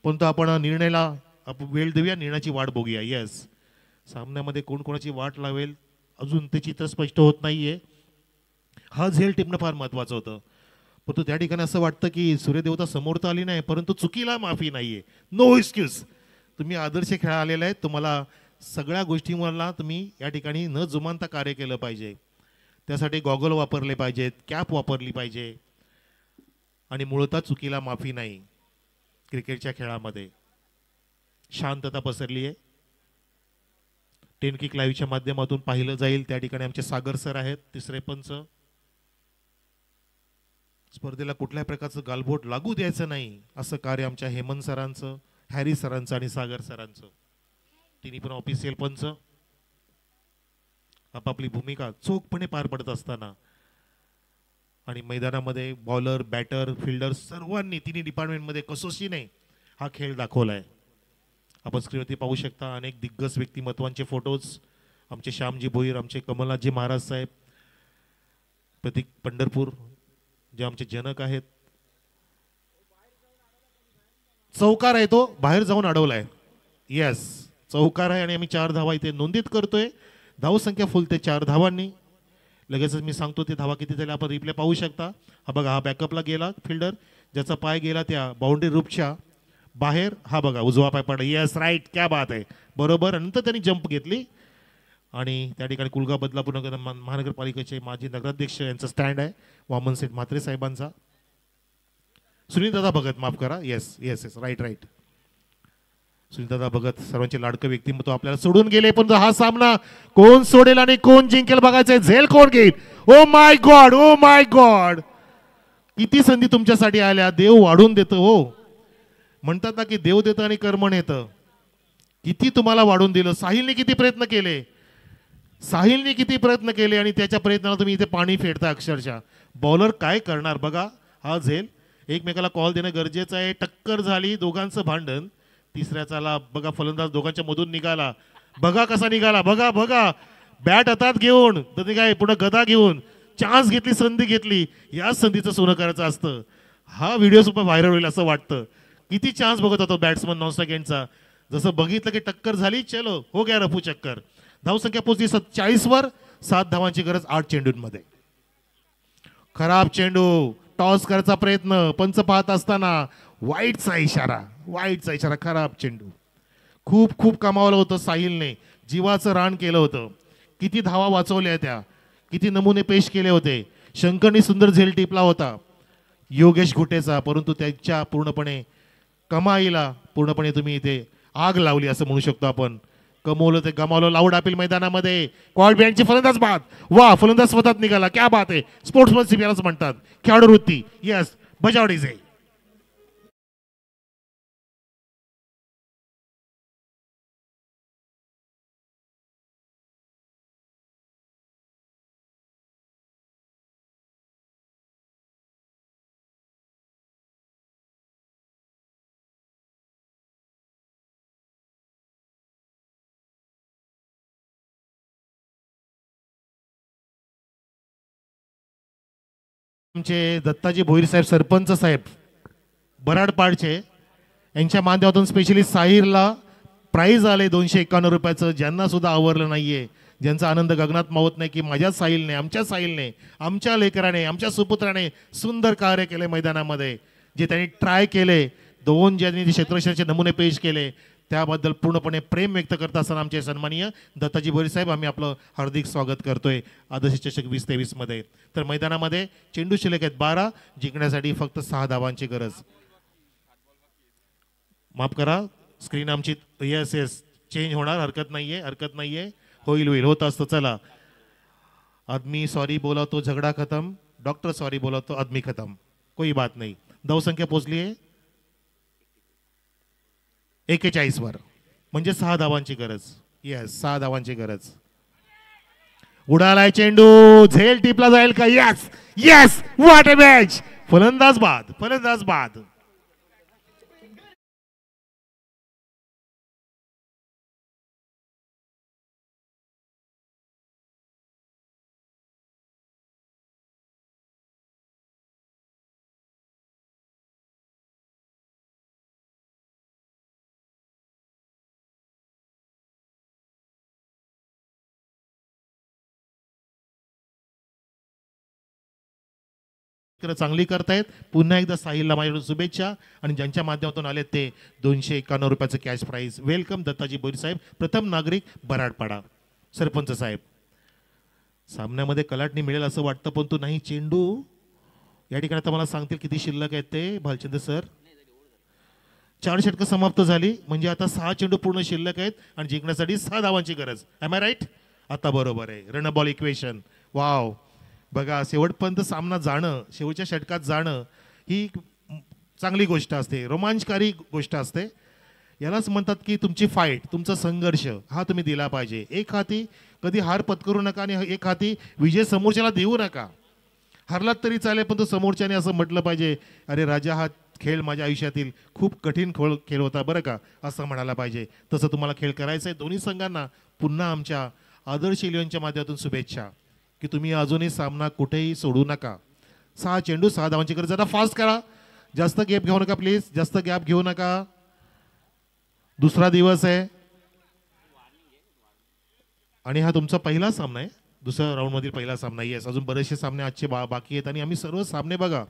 पण तो आपण निर्णयाला वेळ देऊया, निर्णयाची वाट बघूया. येस, सामन्यामध्ये कोण कोणाची वाट लावेल अजून ते चित्र स्पष्ट होत नाहीये. हा झेल टिपणं फार महत्वाचं होतं, परंतु त्या ठिकाणी असं वाटतं की सूर्यदेवता समोर तर आली नाही, परंतु चुकीला माफी नाहीये. No excuse. तुम्ही आदर्श खेळा आलेला आहे, तुम्हाला सगळ्या गोष्टींवरला तुम्ही या ठिकाणी न जुमानता कार्य केलं पाहिजे. त्यासाठी गॉगल वापरले पाहिजेत, कॅप वापरली पाहिजे आणि मूळतः चुकीला माफी नाही. क्रिकेटच्या खेळामध्ये शांतता पसरली आहे. 10 किक लाईव्हच्या माध्यमातून पाहिलं जाईल. त्या ठिकाणी आमचे सागर सर आहेत, तिसरे पंच. स्पर्धेला कुठल्याही प्रकारचं गालबोट लागू द्यायचं नाही असं कार्य आमच्या हेमंत सरांचं, हॅरी सरांचं आणि सागर सरांचं. तिन्ही पण ऑफिशियल पंच आपापली भूमिका चोखपणे पार पडत असताना आणि मैदानामध्ये बॉलर, बॅटर, फिल्डर सर्वांनी तिन्ही डिपार्टमेंटमध्ये कसोशीने हा खेळ दाखवलाय. आपण स्क्रीनवरती पाहू शकता अनेक दिग्गज व्यक्तिमत्वांचे फोटोज. आमचे श्यामजी भोईर, आमचे कमलनाथजी महाराज साहेब, प्रतीक पंढरपूर जे आमचे जनक आहेत. चौकार आहे, तो बाहेर जाऊन अडवलाय. येस, चौकार आहे आणि आम्ही 4 धावा इथे नोंदित करतोय. धावसंख्या फुलते 4 धावांनी. लगेचच मी सांगतो ते धावा किती झाल्या, आपण रिप्ले पाहू शकता. हा बघा, हा बॅकअपला गेला फिल्डर, ज्याचा पाय गेला त्या बाउंड्री रूपच्या बाहेर. हा बघा, उजवा पाय पडला. येस, राईट, क्या बात आहे, बरोबर. नंतर त्यांनी जंप घेतली आणि त्या ठिकाणी कुलगा बदलापूर महानगरपालिकेचे माजी नगराध्यक्ष यांचा स्टँड आहे, वामन सेठ म्हात्रे साहेबांचा. सुनील दादा भगत, माफ करा. Yes yes yes, right right. Sunil Dada Bhagat सर्वांचे लाडकं व्यक्तिमत्व आपल्याला सोडून गेले, पण हा सामना कोण सोडेल आणि कोण जिंकेल बघायचंय. झेल कोण घेईल. ओ my God, oh my God, किती संधी तुमच्यासाठी आल्या. देव वाढून देतो हो. म्हणतात ना की देव देतं आणि कर्म नेतं. किती तुम्हाला वाढून दिलं. साहिलने किती प्रयत्न केले, साहिलने किती प्रयत्न केले आणि त्याच्या प्रयत्नाला तुम्ही इथे पाणी फेडता अक्षरशः. बॉलर काय करणार बघा. हा झेल एकमेकाला कॉल देणं गरजेचं आहे. टक्कर झाली, दोघांचं भांडण. तिसऱ्याचाला बघा फलंदाज दोघांच्या मधून निघाला. बघा कसा निघाला, बघा बघा. बॅट हातात घेऊन तर काय पुढे गदा घेऊन चान्स घेतली, संधी घेतली. या संधीचं सोनं करायचं असतं. हा व्हिडिओ सुद्धा व्हायरल होईल असं वाटतं. किती चान्स बघत होतो बॅट्समन नॉन सेकंडचा. जसं बघितलं की टक्कर झाली, चलो हो गया रफू चक्कर. धावसंख्या पोहोचली 47 वर. 7 धावांची गरज 8 चेंडूंमध्ये. खराब चेंडू, टॉस करायचा प्रयत्न, पंच पाहत असताना वाईटचा इशारा, वाईटचा इशारा. खराब चेंडू. खूप खूप कमावलं होतं साहिलने, जीवाचं रान केलं होतं. किती धावा वाचवल्या त्या, किती नमुने पेश केले होते. शंकरनी सुंदर झेल टिपला होता योगेश घुटेचा, परंतु त्याच्या पूर्णपणे कमाईला पूर्णपणे तुम्ही इथे आग लावली असं म्हणू शकतो आपण. कमवलं ते गमावलं. लाऊड अपील मैदानामध्ये क्वाड बँडची फलंदाज बाद. वा, फलंदाज स्वतःच निघाला. क्या बात आहे. स्पोर्ट्समनशिप यालाच म्हणतात, खेळाडू वृत्ती. यस, बजाव डीजे. आमचे दत्ताजी भोईर साहेब, सरपंच साहेब बराडपाडचे, यांच्या माध्यमातून स्पेशली साहिरला प्राईज आले 251 रुपयाचं. ज्यांना सुद्धा आवरलं नाहीये, ज्यांचा आनंद गगनात मावत नाही की माझ्या साहिलने, आमच्या लेकराने, आमच्या सुपुत्राने सुंदर कार्य केले मैदानामध्ये. जे त्यांनी ट्राय केले, दोन ज्यांनी क्षेत्ररक्षणाचे नमुने पेश केले, त्याबद्दल पूर्णपणे प्रेम व्यक्त करत असताना आमचे सन्माननीय दत्ताजी भोईर साहेब, आम्ही आपलं हार्दिक स्वागत करतोय आदर्श चषक 2023 मध्ये. तर मैदानामध्ये चेंडू शिल्लक आहेत 12, जिंकण्यासाठी फक्त 6 धावांची गरज. माफ करा, स्क्रीन आमची येस येस चेंज होणार, हरकत नाहीये. होईल होत असतं. चला, आदमी सॉरी बोला तो झगडा खत्म, डॉक्टर सॉरी बोला तो आदमी खत्म. कोई बात नाही. धावसंख्या पोहोचली आहे 41 वर, म्हणजे 6 धावांची गरज. येस, 6 धावांची गरज. उडालाय चेंडू, झेल टिपला जाईल का? Yes yes, what a match. फलंदाज बाद. चांगली करतायत. पुन्हा एकदा साहिलला माझ्याकडून शुभेच्छा. आणि ज्यांच्या माध्यमातून आले ते 251 रुपयाचं cash prize. Welcome Dattaji Bhoir साहेब, प्रथम नागरिक बराडपाडा. सरपंच साहेब, सामन्यामध्ये कलाटणी मिळेल असं वाटतं, पण तो नाही. चेंडू या ठिकाणी आता मला सांगतील किती शिल्लक आहेत ते भालचंद्र सर. 4 षटकं समाप्त झाली, म्हणजे आता 6 चेंडू पूर्ण शिल्लक आहेत आणि जिंकण्यासाठी 6 धावांची गरज. Am I right? आता बरोबर आहे. Run ball equation. वाव, बघा, शेवटपर्यंत सामना जाणं, शेवटच्या षटकात जाणं ही चांगली गोष्ट असते, रोमांचकारी गोष्ट असते. यालाच म्हणतात की तुमची फाईट, तुमचा संघर्ष हा तुम्ही दिला पाहिजे. एक हाती कधी हार पत्करू नका आणि एक हाती विजय समोरच्याला देऊ नका. हरलात तरी चालेल, पण तो समोरच्याने असं म्हटलं पाहिजे, अरे राजा, हा खेळ माझ्या आयुष्यातील खूप कठीण खेळ होता बरं का, असं म्हणायला पाहिजे. तसं तुम्हाला खेळ करायचा आहे. दोन्ही संघांना पुन्हा आमच्या आदर्श 11च्या माध्यमातून शुभेच्छा की तुम्ही अजूनही सामना कुठेही सोडू नका. 6 चेंडू 6 धावांची गरज. जरा फास्ट करा, जास्त गॅप घेऊ नका प्लीज, जास्त गॅप घेऊ नका. दुसरा दिवस आहे आणि हा तुमचा पहिला सामना आहे, दुसऱ्या राऊंडमधील पहिला सामना. येस, अजून बरेचसे सामने आजचे बाकी आहेत आणि आम्ही सर्व सामने बघा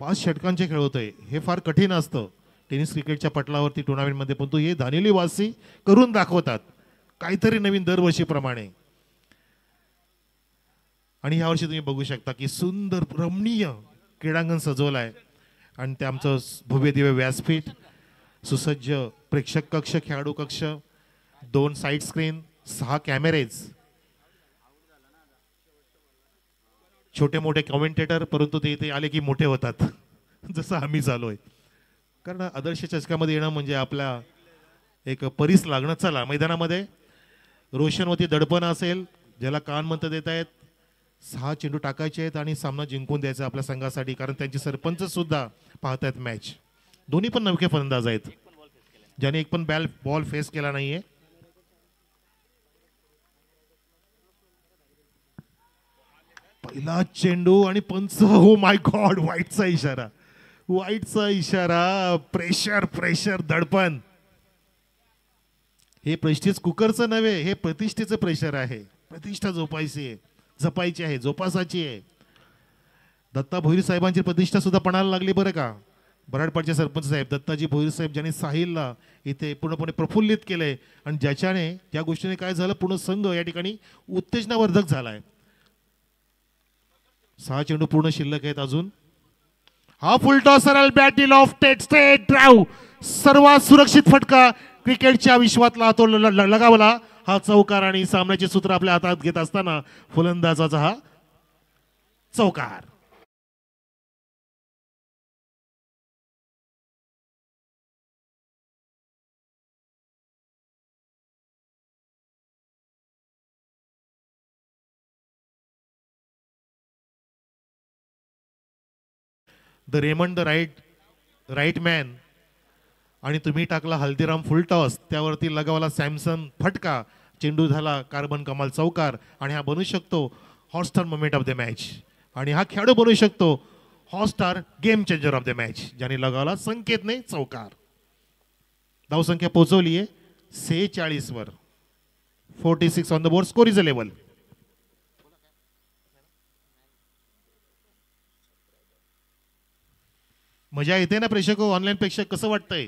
5 षटकांचे खेळवतोय. हे फार कठीण असतं टेनिस क्रिकेटच्या पटलावरती टुर्नामेंटमध्ये, पण तो हे दानिली वासी करून दाखवतात काहीतरी नवीन दरवर्षीप्रमाणे. आणि यावर्षी तुम्ही बघू शकता की सुंदर रमणीय क्रीडांगण सजवलं आहे आणि ते आमचं भव्य दिव्य व्यासपीठ, सुसज्ज प्रेक्षक कक्ष, खेळाडू कक्ष, 2 साईड स्क्रीन, 6 कॅमेरेज, छोटे मोठे कॉमेंटेटर, परंतु ते इथे आले की मोठे होतात जसं आम्ही झालोय. कारण आदर्श चषकामध्ये येणं म्हणजे आपल्या एक परीस लागणं. चला मैदानामध्ये रोशनवरती दडपण असेल, ज्याला कान म्हणता देत आहेत. 6 चेंडू टाकायचे आहेत आणि सामना जिंकून द्यायचा आपल्या संघासाठी, कारण त्यांचे सरपंच सुद्धा पाहतायत मॅच. दोन्ही पण नवखे फलंदाज आहेत, ज्याने एक पण बॉल फेस केला नाहीये. पहिला चेंडू आणि पंच. हो माय गॉड, वाईटचा इशारा, वाईटचा इशारा. प्रेशर प्रेशर दडपण. हे प्रेस्टिज कुकरचं नव्हे, हे प्रतिष्ठेचं प्रेशर आहे. प्रतिष्ठा जोपायची आहे, जपायची आहे, जोपासाची आहे. दत्ता भोईर साहेबांची प्रतिष्ठा सुद्धा पणाला लागली बरं का. बराडपाडचे सरपंच साहेब दत्ताजी भोईर साहेब, ज्यांनी साहिलला इथे पूर्णपणे प्रफुल्लित केलंय आणि ज्याच्याने त्या गोष्टीने काय झालं, पूर्ण संघ या ठिकाणी उत्तेजनावर्धक झालाय. 6 चेंडू पूर्ण शिल्लक आहेत अजून. हा फुलटॉस सरळ बॅटी लॉफ्टेड स्ट्रेट ड्राइव्ह. सर्वात सुरक्षित फटका क्रिकेटच्या विश्वातला तो लगावला. हा चौकार आणि सामन्याचे सूत्र आपल्या हातात घेत असताना फलंदाजाचा हा चौकार. The Raymond the right man आणि तुम्ही टाकला हल्दीराम फुलटॉस, त्यावरती लगावला सॅमसन फटका. चेंडू झाला कार्बन कमाल चौकार आणि हा बनू शकतो Hotstar moment of the match. आणि हा खेळाडू बनू शकतो Hotstar game changer of the match, ज्याने लगावला संकेतने चौकार. धावसंख्या पोहोचवली आहे 46 वर. 46 on the board. Score is a level. मजा येते ना प्रेक्षक, ऑनलाईन प्रेक्षक, कसं वाटतंय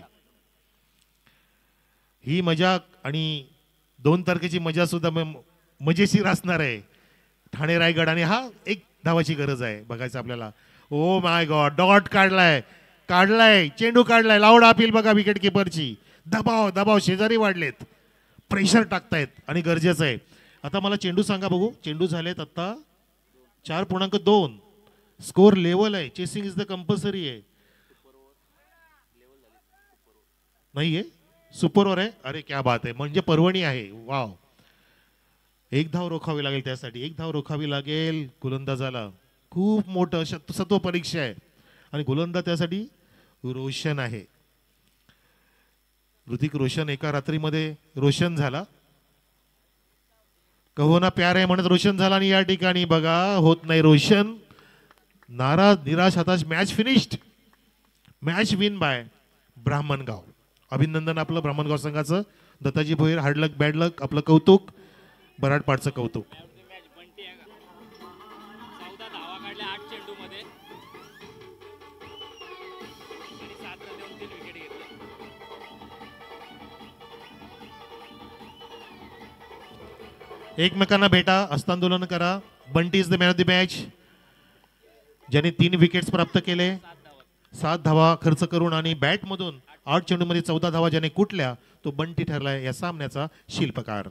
ही मजा? आणि 2 तारखेची मजा सुद्धा मजेशीर असणार आहे. ठाणे रायगड. आणि हा एक धावाची गरज आहे बघायचं आपल्याला. ओ माय गॉड, डॉट काढलाय, चेंडू काढलाय. लाऊड अपील बघा विकेट किपरची. दबाव शेजारी वाढलेत, प्रेशर टाकतायत आणि गरजेचं आहे. आता मला चेंडू सांगा बघू. चेंडू झालेत आता 4.2. स्कोर लेवल आहे. चेसिंग इज द कंपल्सरी आहे. नाहीये, सुपर ओव्हर आहे. अरे क्या बात आहे, म्हणजे पर्वणी आहे. वाव. 1 धाव रोखावी लागेल त्यासाठी. 1 धाव रोखावी लागेल गोलंदाजाला. खूप मोठं सत्व परीक्षा आहे आणि गोलंदाज त्यासाठी रोशन आहे. ऋतिक रोशन एका रात्रीमध्ये रोशन झाला. कहो ना प्यार आहे म्हणत रोशन झाला आणि या ठिकाणी बघा होत नाही रोशन. नाराज, निराश, हताश. Match finished. Match win bye Brahmangaon. अभिनंदन आपलं ब्राह्मणगाव संघाचं. दत्ताजी भोईर हार्ड लक बॅड लक, आपलं कौतुक. बराडपाडचं कौतुक. एकमेकांना भेटा, हस्तांदोलन करा. Bunty is the man of the match, ज्याने 3 विकेट्स प्राप्त केले, 7 धावा खर्च करून आणि बॅटमधून 8 चेंडूमध्ये 14 धावा ज्याने कुठल्या, तो बंटी ठरलाय या सामन्याचा शिल्पकार.